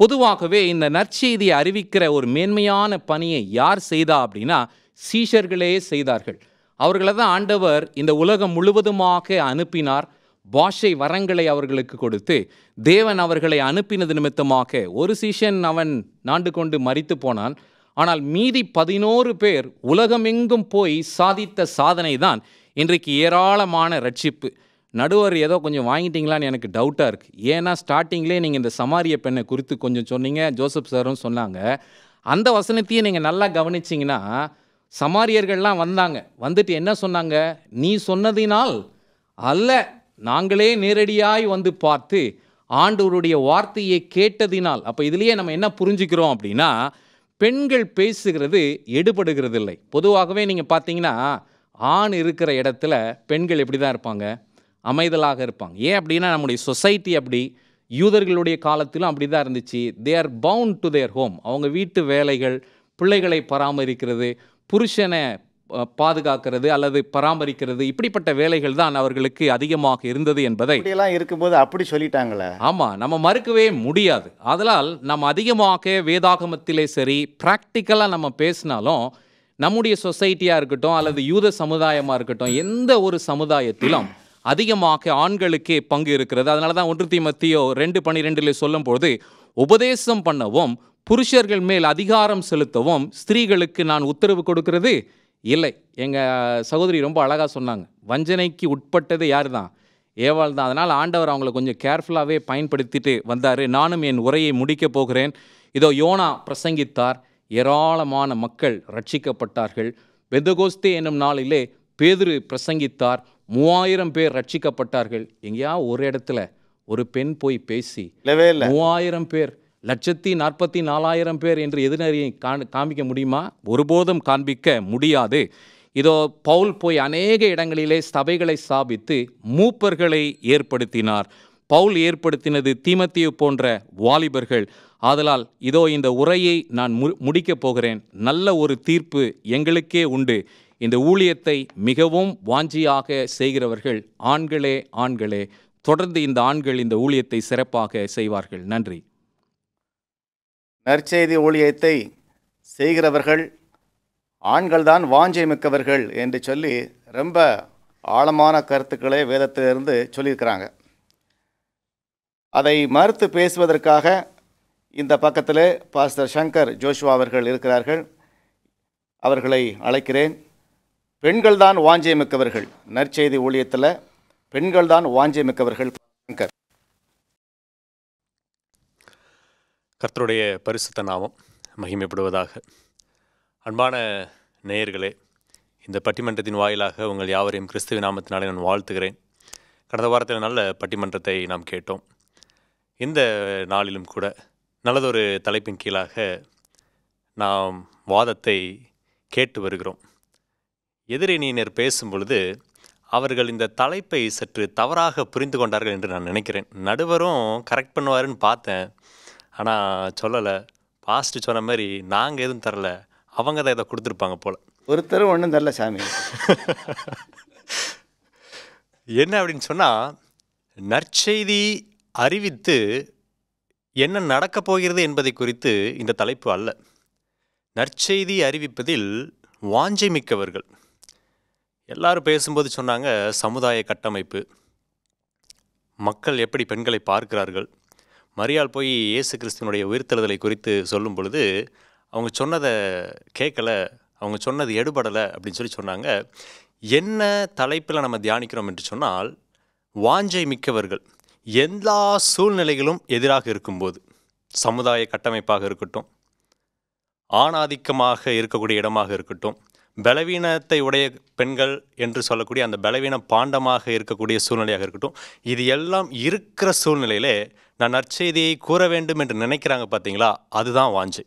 பொதுவாகவே இந்த நற்செய்தியை அறிவிக்கிற ஒரு மேன்மையான பணியை யார் செய்தா அப்படின்னா சீஷர்களே செய்தார்கள். அவர்களை தான் ஆண்டவர் இந்த உலகம் முழுவதுமாக அனுப்பினார். பாஷை வரங்களை அவர்களுக்கு கொடுத்து தேவன் அவர்களை அனுப்பினது நிமித்தமாக ஒரு சீஷன் அவன் நாண்டு கொண்டு மரித்து போனான். ஆனால் மீதி 11 பேர் உலகமெங்கும் போய் சாதித்த சாதனை தான் இன்றைக்கு ஏராளமான ரட்சிப்பு. நடுவர் ஏதோ கொஞ்சம் வாங்கிட்டீங்களான்னு எனக்கு டவுட்டாக இருக்குது. ஏன்னா ஸ்டார்டிங்லேயே நீங்கள் இந்த சமாரிய பெண்ணை குறித்து கொஞ்சம் சொன்னீங்க, ஜோசப் சாரும் சொன்னாங்க. அந்த வசனத்தையே நீங்கள் நல்லா கவனிச்சிங்கன்னா சமாரியர்கள்லாம் வந்தாங்க. வந்துட்டு என்ன சொன்னாங்க? நீ சொன்னதினால் அல்ல, நாங்களே நேரடியாய் வந்து பார்த்து ஆண்டவருடைய வார்த்தையை கேட்டதினால். அப்போ இதுலேயே நம்ம என்ன புரிஞ்சுக்கிறோம் அப்படின்னா, பெண்கள் பேசுகிறது எடுபடுகிறது இல்லை. பொதுவாகவே நீங்கள் பார்த்தீங்கன்னா ஆண் இருக்கிற இடத்துல பெண்கள் எப்படி தான் இருப்பாங்க? அமைதலாக இருப்பாங்க. ஏன் அப்படின்னா நம்முடைய சொசைட்டி அப்படி, யூதர்களுடைய காலத்திலும் அப்படி தான் இருந்துச்சு. They are bound to their home. அவங்க வீட்டு வேலைகள், பிள்ளைகளை பராமரிக்கிறது, புருஷனை பாதுகாக்கிறது அல்லது பராமரிக்கிறது, இப்படிப்பட்ட வேலைகள் தான் அவர்களுக்கு அதிகமாக இருந்தது என்பதை இருக்கும்போது அப்படி சொல்லிட்டாங்களே. ஆமாம், நம்ம மறுக்கவே முடியாது. அதனால் நம்ம அதிகமாக வேதாகமத்திலே சரி, ப்ராக்டிக்கலாக நம்ம பேசினாலும் நம்முடைய சொசைட்டியாக இருக்கட்டும் அல்லது யூத சமுதாயமாக இருக்கட்டும், எந்த ஒரு சமுதாயத்திலும் அதிகமாக ஆண்களுக்கே பங்கு இருக்கிறது. அதனால தான் 1 தீமோத்தேயு 2:12 சொல்லும்போது உபதேசம் பண்ணவும் புருஷர்கள் மேல் அதிகாரம் செலுத்தவும் ஸ்திரீகளுக்கு நான் உத்தரவு கொடுக்கிறது இல்லை. எங்கள் சகோதரி ரொம்ப அழகாக சொன்னாங்க, வஞ்சனைக்கு உட்பட்டது யார் தான்? ஏவாள் தான். அதனால் ஆண்டவர் அவங்கள கொஞ்சம் கேர்ஃபுல்லாகவே பயன்படுத்திட்டு வந்தார். நானும் என் உரையை முடிக்கப் போகிறேன். இதோ யோனா பிரசங்கித்தார், ஏராளமான மக்கள் ரட்சிக்கப்பட்டார்கள். பெந்தகோஸ்தே என்னும் நாளிலே பேதுரு பிரசங்கித்தார், 3000 பேர் ரட்சிக்கப்பட்டார்கள். எங்கேயா ஒரு இடத்துல ஒரு பெண் போய் பேசி 3000 பேர் 1,44,000 பேர் என்று எதிரியை காண்பிக்க முடியுமா? ஒருபோதும் காண்பிக்க முடியாது. இதோ பவுல் போய் அநேக இடங்களிலே சபைகளை ஸ்தாபித்து மூப்பர்களை ஏற்படுத்தினார். பவுல் ஏற்படுத்தினது தீமோத்தேயு போன்ற வாலிபர்கள். ஆதலால் இதோ இந்த உரையை நான் முடிக்கப் போகிறேன். நல்ல ஒரு தீர்ப்பு எங்களுக்கே உண்டு. இந்த ஊழியத்தை மிகவும் வாஞ்சியாக செய்கிறவர்கள் ஆண்களே. ஆண்களே தொடர்ந்து இந்த ஆண்கள் இந்த ஊழியத்தை சிறப்பாக செய்வார்கள். நன்றி. நற்செய்தி ஊழியத்தை செய்கிறவர்கள் ஆண்கள்தான் வாஞ்சை மிக்கவர்கள் என்று சொல்லி ரொம்ப ஆழமான கருத்துக்களை வேதத்திலிருந்து சொல்லியிருக்கிறாங்க. அதை மறுத்து பேசுவதற்காக இந்த பக்கத்தில் பாஸ்டர் சங்கர் ஜோஷுவா அவர்கள் இருக்கிறார்கள். அவர்களை அழைக்கிறேன். பெண்கள்தான் வாஞ்சை மிக்கவர்கள், நற்செய்தி ஊழியத்தில் பெண்கள்தான் வாஞ்சை மிக்கவர்கள். சங்கர். கர்த்தருடைய பரிசுத்த நாமம் மகிமைப்படுவதாக. அன்பான நேயர்களே, இந்த பட்டிமன்றத்தின் வாயிலாக உங்கள் யாவரையும் கிறிஸ்துவின் நாமத்தினாலே நான் வாழ்த்துகிறேன். கடந்த வாரத்தில் நல்ல பட்டிமன்றத்தை நாம் கேட்டோம். இந்த நாளிலும் கூட நல்லதொரு தலைப்பின் கீழாக நாம் வாதத்தை கேட்டு வருகிறோம். எதிரணியினர் பேசும் பொழுது அவர்கள் இந்த தலைப்பை சற்று தவறாக புரிந்து கொண்டார்கள் என்று நான் நினைக்கிறேன். நடுவரும் கரெக்ட் பண்ணுவாருன்னு பார்த்தேன், ஆனால் சொல்லலை. பாஸ்ட்டு சொன்ன மாதிரி நாங்கள் எதுவும் தரல, அவங்க தான் இதை கொடுத்துருப்பாங்க போல். ஒருத்தரும் ஒன்றும் தரல சாமி. என்ன அப்படின்னு சொன்னால், நற்செய்தி அறிவித்து என்ன நடக்கப் போகிறது என்பதை குறித்து இந்த தலைப்பு அல்ல. நற்செய்தி அறிவிப்பதில் வாஞ்சை மிக்கவர்கள். எல்லாரும் பேசும்போது சொன்னாங்க, சமுதாய கட்டமைப்பு, மக்கள் எப்படி பெண்களை பார்க்கிறார்கள். மரியாள் போய் இயேசு கிறிஸ்துவனுடைய உயிர்த்தெழுதலை குறித்து சொல்லும் பொழுது அவங்க சொன்னதை கேட்கலை, அவங்க சொன்னது எடுபடலை அப்படின்னு சொல்லி சொன்னாங்க. என்ன தலைப்பில் நம்ம தியானிக்கிறோம் என்று சொன்னால், வாஞ்சை மிக்கவர்கள் எல்லா சூழ்நிலைகளும் எதிராக இருக்கும்போது, சமுதாய கட்டமைப்பாக இருக்கட்டும், ஆணாதிக்கமாக இருக்கக்கூடிய இடமாக இருக்கட்டும், பலவீனத்தை உடைய பெண்கள் என்று சொல்லக்கூடிய அந்த பலவீன பாண்டமாக இருக்கக்கூடிய சூழ்நிலையாக இருக்கட்டும், இது எல்லாம் இருக்கிற சூழ்நிலையிலே நான் நற்செய்தியை கூற வேண்டும் என்று நினைக்கிறாங்க பார்த்தீங்களா, அதுதான் வாஞ்சை.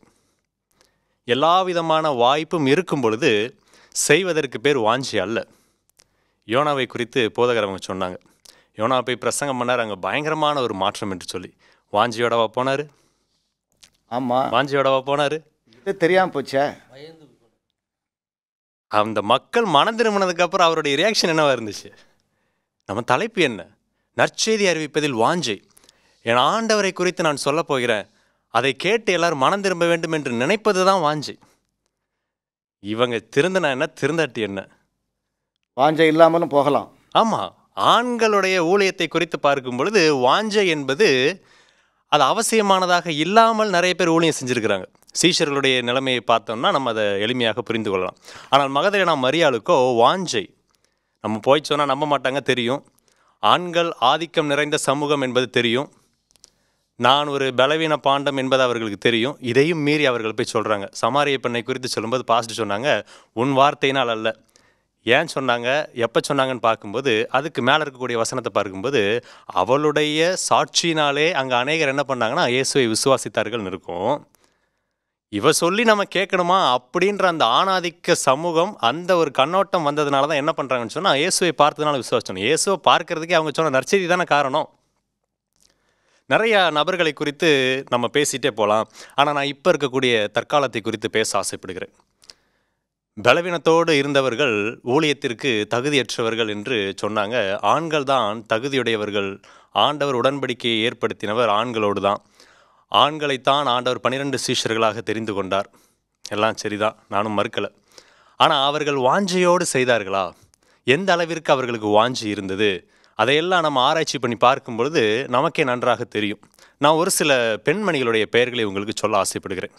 எல்லா விதமான வாய்ப்பும் இருக்கும் பொழுது செய்வதற்கு பேர் வாஞ்சை அல்ல. யோனாவை குறித்து போதகர் அவங்க சொன்னாங்க, யோனா போய் பிரசங்கம் பண்ணார், அங்கே பயங்கரமான ஒரு மாற்றம் என்று சொல்லி. வாஞ்சியோடவா போனார்? ஆமாம், வாஞ்சியோடவா போனார்? இது தெரியாமல் போச்சே. அந்த மக்கள் மனம் திரும்பினதுக்கப்புறம் அவருடைய ரியாக்ஷன் என்னவா இருந்துச்சு? நம்ம தலைப்பு என்ன? நற்செய்தி அறிவிப்பதில் வாஞ்சை. என் ஆண்டவரை குறித்து நான் சொல்ல போகிறேன், அதை கேட்டு எல்லாரும் மனம் திரும்ப வேண்டும் என்று நினைப்பது தான் வாஞ்சை. இவங்க திருந்தினா என்ன, திருந்தாட்டி என்ன? வாஞ்சை இல்லாமலும் போகலாம். ஆமாம், ஆண்களுடைய ஊழியத்தை குறித்து பார்க்கும் பொழுது வாஞ்சை என்பது அது அவசியமானதாக இல்லாமல் நிறைய பேர் ஊழியம் செஞ்சுருக்கிறாங்க. சீஷர்களுடைய நிலைமையை பார்த்தோம்னா நம்ம அதை எளிமையாக புரிந்து கொள்ளலாம். ஆனால் மகதலேனா மரியாளுக்கோ வாஞ்சை. நம்ம போய் சொன்னால் நம்ப மாட்டாங்க, தெரியும். ஆண்கள் ஆதிக்கம் நிறைந்த சமூகம் என்பது தெரியும். நான் ஒரு பலவீன பாண்டம் என்பது அவர்களுக்கு தெரியும். இதையும் மீறி அவர்கள் போய் சொல்கிறாங்க. சமாரிய பெண்ணை குறித்து சொல்லும்போது பாஸ்டர் சொன்னாங்க, உன் வார்த்தையினால் அல்ல. ஏன் சொன்னாங்க, எப்போ சொன்னாங்கன்னு பார்க்கும்போது, அதுக்கு மேலே இருக்கக்கூடிய வசனத்தை பார்க்கும்போது, அவளுடைய சாட்சியினாலே அங்கே அநேகர் என்ன பண்ணாங்கன்னா இயேசுவை விசுவாசித்தார்கள்னு இருக்கும். இவ சொல்லி நம்ம கேட்கணுமா அப்படின்ற அந்த ஆணாதிக்க சமூகம், அந்த ஒரு கண்ணோட்டம் வந்ததுனால தான் என்ன பண்ணுறாங்கன்னு சொன்னால், இயேசுவை பார்த்ததுனால விசுவாசிக்கணும். இயேசுவை பார்க்கறதுக்கே அவங்க சொன்ன நற்செய்தி தானே காரணம். நிறையா நபர்களை குறித்து நம்ம பேசிகிட்டே போகலாம். ஆனால் நான் இப்போ இருக்கக்கூடிய தற்காலத்தை குறித்து பேச ஆசைப்படுகிறேன். பலவீனத்தோடு இருந்தவர்கள் ஊழியத்திற்கு தகுதியற்றவர்கள் என்று சொன்னாங்க. ஆண்கள் தான் தகுதியுடையவர்கள். ஆண்டவர் உடன்படிக்கையை ஏற்படுத்தினவர் ஆண்களோடு தான். ஆண்களைத்தான் ஆண்டவர் 12 சீஷர்களாக தெரிந்து கொண்டார். எல்லாம் சரிதான், நானும் மறுக்கலை. ஆனால் அவர்கள் வாஞ்சையோடு செய்தார்களா? எந்த அளவிற்கு அவர்களுக்கு வாஞ்சி இருந்தது? அதையெல்லாம் நம்ம ஆராய்ச்சி பண்ணி பார்க்கும் பொழுது நமக்கே நன்றாக தெரியும். நான் ஒரு சில பெண்மணிகளுடைய பெயர்களை உங்களுக்கு சொல்ல ஆசைப்படுகிறேன்.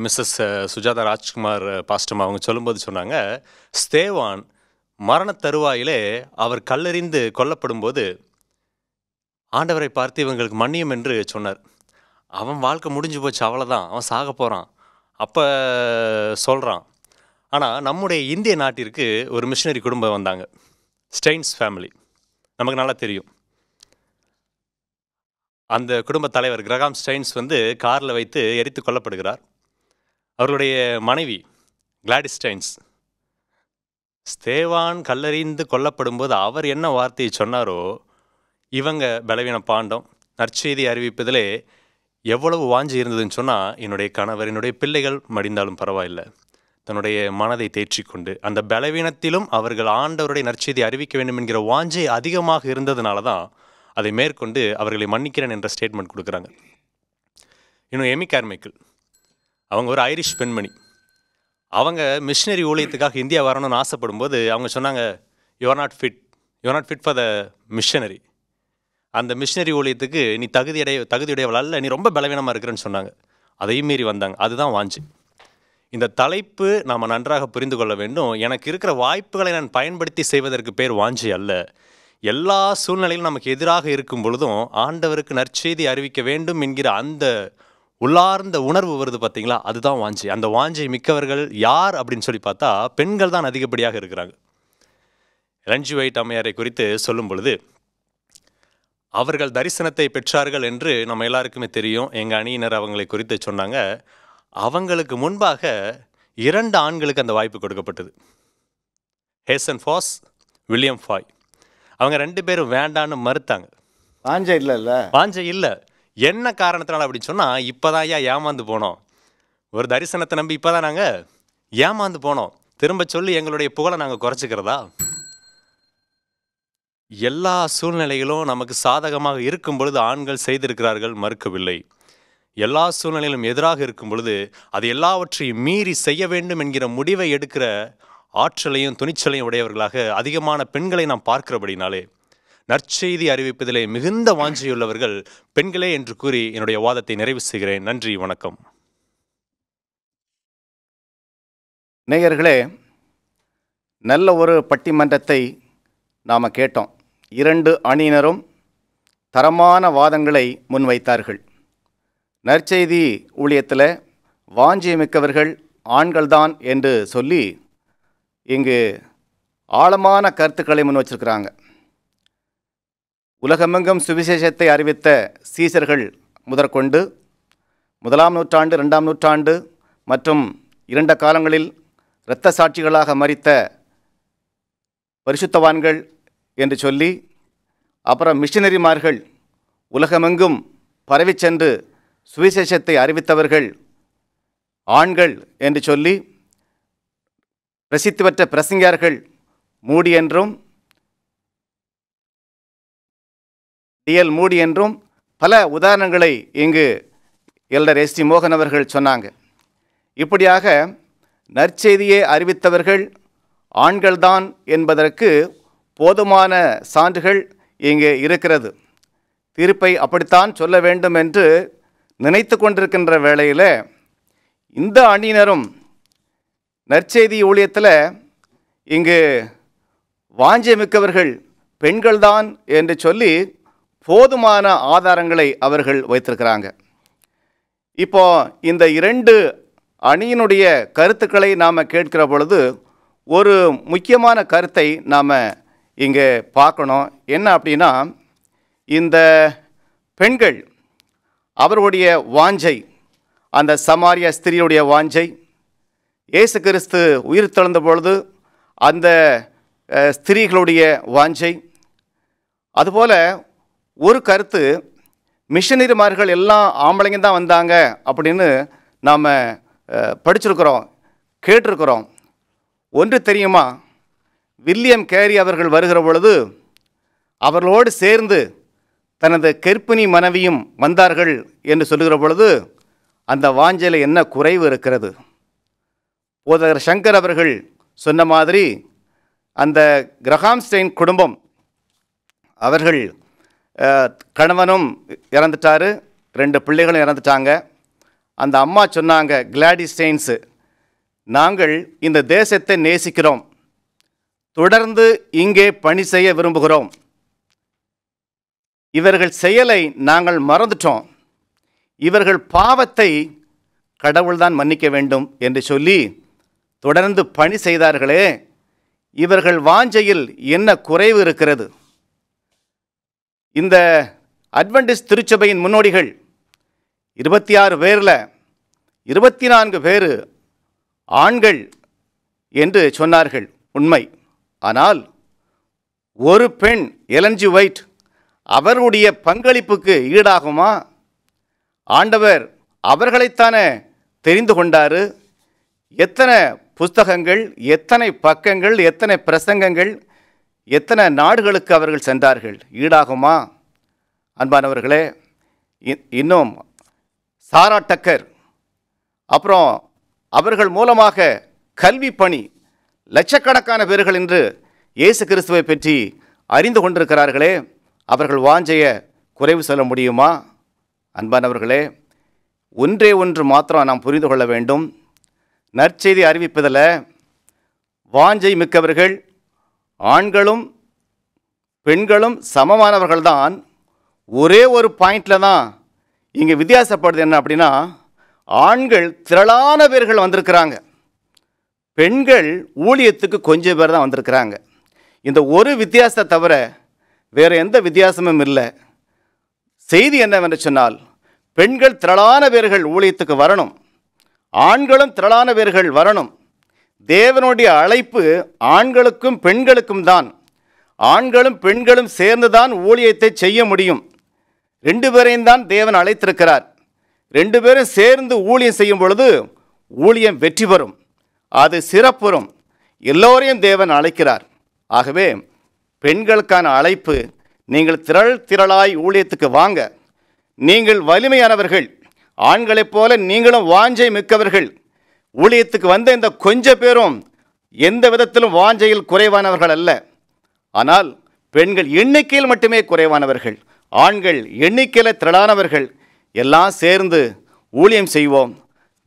மிஸ்ஸஸ் சுஜாதா ராஜ்குமார் பாஸ்டமா அவங்க சொல்லும்போது சொன்னாங்க, ஸ்தேவான் மரண தருவாயிலே அவர் கல்லெறிந்து கொல்லப்படும்போது ஆண்டவரை பார்த்து இவங்களுக்கு மன்னியும் என்று சொன்னார். அவன் வாழ்க்கை முடிஞ்சு போச்சு, அவ்வளோதான், அவன் சாக போகிறான் அப்போ சொல்கிறான். ஆனால் நம்முடைய இந்திய நாட்டிற்கு ஒரு மிஷினரி குடும்பம் வந்தாங்க, ஸ்டெயின்ஸ் ஃபேமிலி, நமக்கு நல்லா தெரியும். அந்த குடும்ப தலைவர் கிரகாம் ஸ்டெயின்ஸ் காரில் வைத்து எரித்து கொல்லப்படுகிறார். அவருடைய மனைவி கிளாடிஸ் ஸ்டெயின்ஸ், ஸ்தேவான் கல்லெறிந்து கொல்லப்படும்போது அவர் என்ன வார்த்தையை சொன்னாரோ, இவங்க பலவீன பாண்டம், நற்செய்தி அறிவிப்பதிலே எவ்வளவு வாஞ்சி இருந்ததுன்னு சொன்னால், என்னுடைய கணவர் என்னுடைய பிள்ளைகள் மடிந்தாலும் பரவாயில்லை, தன்னுடைய மனதை தேற்றிக்கொண்டு அந்த பலவீனத்திலும் அவர்கள் ஆண்டவருடைய நற்செய்தி அறிவிக்க வேண்டும் என்கிற வாஞ்சை அதிகமாக இருந்ததுனால தான் அதை மேற்கொண்டு அவர்களை மன்னிக்கிறேன் என்ற ஸ்டேட்மெண்ட் கொடுக்குறாங்க. இன்னும் எமி கார்மைக்கல், அவங்க ஒரு ஐரிஷ் பெண்மணி. அவங்க மிஷினரி ஊழியத்துக்காக இந்தியா வரணும்னு ஆசைப்படும்போது அவங்க சொன்னாங்க, you are not fit for the missionary. அந்த மிஷினரி ஊழியத்துக்கு நீ தகுதியுடையவள் அல்ல, நீ ரொம்ப பலவீனமாக இருக்கிறேன்னு சொன்னாங்க. அதையும் மீறி வந்தாங்க. அதுதான் வாஞ்சி. இந்த தலைப்பு நாம் நன்றாக புரிந்து கொள்ள வேண்டும். எனக்கு இருக்கிற வாய்ப்புகளை நான் பயன்படுத்தி செய்வதற்கு பேர் வாஞ்சி அல்ல. எல்லா சூழ்நிலையிலும் நமக்கு எதிராக இருக்கும் பொழுதும் ஆண்டவருக்கு நற்செய்தி அறிவிக்க வேண்டும் என்கிற அந்த உள்ளார்ந்த உணர்வு வருது பார்த்தீங்களா, அதுதான் வாஞ்சை. அந்த வாஞ்சை மிக்கவர்கள் யார் அப்படின்னு சொல்லி பார்த்தா பெண்கள் தான் அதிகப்படியாக இருக்கிறாங்க. எலன் ஜி ஒயிட் அம்மையாரை குறித்து சொல்லும் பொழுது, அவர்கள் தரிசனத்தை பெற்றார்கள் என்று நம்ம எல்லாருக்குமே தெரியும். எங்கள் அணியினர் அவங்களை குறித்து சொன்னாங்க. அவங்களுக்கு முன்பாக 2 ஆண்களுக்கு அந்த வாய்ப்பு கொடுக்கப்பட்டது. ஹேசன் ஃபாஸ், வில்லியம் ஃபாய். அவங்க 2 பேரும் வேண்டான்னு மறுத்தாங்க. வாஞ்சை இல்லைல்ல, வாஞ்சை இல்லை. என்ன காரணத்தினால அப்படின்னு சொன்னால், இப்போதான் ஏமாந்து போனோம், ஒரு தரிசனத்தை நம்பி இப்போதான் நாங்கள் ஏமாந்து போனோம், திரும்ப சொல்லி எங்களுடைய புகழை நாங்கள் குறைச்சிக்கிறதா? எல்லா சூழ்நிலைகளும் நமக்கு சாதகமாக இருக்கும் பொழுது ஆண்கள் செய்திருக்கிறார்கள், மறுக்கவில்லை. எல்லா சூழ்நிலையிலும் எதிராக இருக்கும் பொழுது அது எல்லாவற்றையும் மீறி செய்ய வேண்டும் என்கிற முடிவை எடுக்கிற ஆற்றலையும் துணிச்சலையும் உடையவர்களாக அதிகமான பெண்களை நாம் பார்க்கிறபடினாலே நற்செய்தி அறிவிப்பதிலே மிகுந்த வாஞ்சையுள்ளவர்கள் பெண்களே என்று கூறி என்னுடைய வாதத்தை நிறைவு செய்கிறேன். நன்றி, வணக்கம். நேயர்களே, நல்ல ஒரு பட்டிமன்றத்தை நாம் கேட்டோம். 2 அணியினரும் தரமான வாதங்களை முன்வைத்தார்கள். நற்செய்தி ஊழியத்தில் வாஞ்சை மிக்கவர்கள் ஆண்கள்தான் என்று சொல்லி இங்கு ஆழமான கருத்துக்களை முன் வச்சிருக்கிறாங்க. உலகமெங்கும் சுவிசேஷத்தை அறிவித்த சீசர்கள் முதற்கொண்டு 1ஆம் நூற்றாண்டு, 2ஆம் நூற்றாண்டு மற்றும் 2 காலங்களில் இரத்த சாட்சிகளாக மரித்த பரிசுத்தவான்கள் என்று சொல்லி, அப்புறம் மிஷனரிமார்கள் உலகமெங்கும் பரவி சென்று சுவிசேஷத்தை அறிவித்தவர்கள் ஆண்கள் என்று சொல்லி, பிரசித்தி பெற்ற பிரசங்கியார்கள் மூடி என்றும் டிஎல் மூடி என்றும் பல உதாரணங்களை இங்கு எல்டர் எஸ்டி மோகன் அவர்கள் சொன்னாங்க. இப்படியாக நற்செய்தியை அறிவித்தவர்கள் ஆண்கள்தான் என்பதற்கு போதுமான சான்றுகள் இங்கு இருக்கிறது. தீர்ப்பை அப்படித்தான் சொல்ல வேண்டும் என்று நினைத்து கொண்டிருக்கின்ற வேளையில் இந்த அணியினரும் நற்செய்தி ஊழியத்தில் இங்கு வாஞ்சை மிக்கவர்கள் பெண்கள்தான் என்று சொல்லி போதுமான ஆதாரங்களை அவர்கள் வைத்திருக்கிறாங்க. இப்போ இந்த 2 அணியினுடைய கருத்துக்களை நாம் கேட்கிற பொழுது ஒரு முக்கியமான கருத்தை நாம் இங்கே பார்க்கணும். என்ன அப்படின்னா, இந்த பெண்கள் அவர்களுடைய வாஞ்சை, அந்த சமாரிய ஸ்திரியுடைய வாஞ்சை, இயேசு கிறிஸ்து உயிர் தெழுந்த பொழுது அந்த ஸ்திரீகளுடைய வாஞ்சை, அதுபோல் ஒரு கருத்து, மிஷனரிமார்கள் எல்லாம் ஆம்பளைங்க தான் வந்தாங்க அப்படின்னு நாம் படிச்சிருக்கிறோம், கேட்டிருக்கிறோம். ஒன்று தெரியுமா, வில்லியம் கேரி அவர்கள் வருகிற பொழுது அவர்களோடு சேர்ந்து தனது கர்ப்பிணி மனைவியும் வந்தார்கள் என்று சொல்லுகிற பொழுது அந்த வாஞ்சையில் என்ன குறைவு இருக்கிறது? போதகர் சங்கர் அவர்கள் சொன்ன மாதிரி அந்த கிரஹாம்ஸ்டெயின் குடும்பம், அவர்கள் கணவனும் இறந்துட்டார், 2 பிள்ளைகளும் இறந்துட்டாங்க. அந்த அம்மா சொன்னாங்க, கிளாடிஸ்டெயின்ஸு, நாங்கள் இந்த தேசத்தை நேசிக்கிறோம், தொடர்ந்து இங்கே பணி செய்ய விரும்புகிறோம், இவர்கள் செயலை நாங்கள் மறந்துட்டோம், இவர்கள் பாவத்தை கடவுள்தான் மன்னிக்க வேண்டும் என்று சொல்லி தொடர்ந்து பணி செய்தார்களே, இவர்கள் வாஞ்சையில் என்ன குறைவு இருக்கிறது? இந்த அட்வென்டிஸ்ட் திருச்சபையின் முன்னோடிகள் 26 பேரில் 24 பேர் ஆண்கள் என்று சொன்னார்கள், உண்மை. ஆனால் ஒரு பெண், எலன் ஜி ஒயிட், அவருடைய பங்களிப்புக்கு ஈடாகுமா? ஆண்டவர் அவர்களைத்தானே தெரிந்து கொண்டார். எத்தனை புஸ்தகங்கள், எத்தனை பக்கங்கள், எத்தனை பிரசங்கங்கள், எத்தனை நாடுகளுக்கு அவர்கள் சென்றார்கள், ஈடாகுமா? அன்பானவர்களே, இன்னும் சாரா டக்கர், அப்புறம் அவர்கள் மூலமாக கல்வி பணி, லட்சக்கணக்கான பேர்கள் இன்று இயேசு கிறிஸ்துவை பற்றி அறிந்து கொண்டிருக்கிறார்களே, அவர்கள் வாஞ்சையை குறைவு சொல்ல முடியுமா? அன்பானவர்களே, ஒன்றே ஒன்று மாத்திரம் நாம் புரிந்து கொள்ள வேண்டும். நற்செய்தி அறிவிப்பதில் வாஞ்சை மிக்கவர்கள் ஆண்களும் பெண்களும் சமமானவர்கள்தான். ஒரே ஒரு பாயிண்டில் தான் இங்கே வித்தியாசப்படுது. என்ன அப்படின்னா, ஆண்கள் திரளான பேர்கள் வந்திருக்கிறாங்க, பெண்கள் ஊழியத்துக்கு கொஞ்சம் பேர் தான் வந்திருக்கிறாங்க. இந்த ஒரு வித்தியாசத்தை தவிர வேறு எந்த வித்தியாசமும் இல்லை. செய்தி என்னவென்று சொன்னால், பெண்கள் திரளான பேர்கள் ஊழியத்துக்கு வரணும், ஆண்களும் திரளான பேர்கள் வரணும். தேவனுடைய அழைப்பு ஆண்களுக்கும் பெண்களுக்கும் தான். ஆண்களும் பெண்களும் சேர்ந்து தான் ஊழியத்தை செய்ய முடியும். 2 பேரையும் தான் தேவன் அழைத்திருக்கிறார். 2 பேரும் சேர்ந்து ஊழியம் செய்யும் பொழுது ஊழியம் வெற்றி பெறும், அது சிறப்புறும். எல்லோரையும் தேவன் அழைக்கிறார். ஆகவே பெண்களுக்கான அழைப்பு, நீங்கள் திரளாய் ஊழியத்துக்கு வாங்க. நீங்கள் வலிமையானவர்கள், ஆண்களைப் போல நீங்களும் வாஞ்சை மிக்கவர்கள். ஊழியத்துக்கு வந்த இந்த கொஞ்ச பேரும் எந்த விதத்திலும் வாஞ்சையில் குறைவானவர்கள் அல்ல. ஆனால் பெண்கள் எண்ணிக்கையில் மட்டுமே குறைவானவர்கள், ஆண்கள் எண்ணிக்கையில் திரளானவர்கள். எல்லாம் சேர்ந்து ஊழியம் செய்வோம்.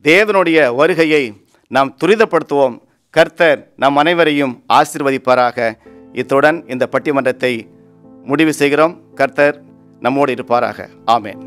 தேவனுடைய வருகையை நாம் துரிதப்படுத்துவோம். கர்த்தர் நம் அனைவரையும் ஆசீர்வதிப்பாராக. இத்துடன் இந்த பட்டிமன்றத்தை முடிவு செய்கிறோம். கர்த்தர் நம்மோடு இருப்பாராக. ஆமென்.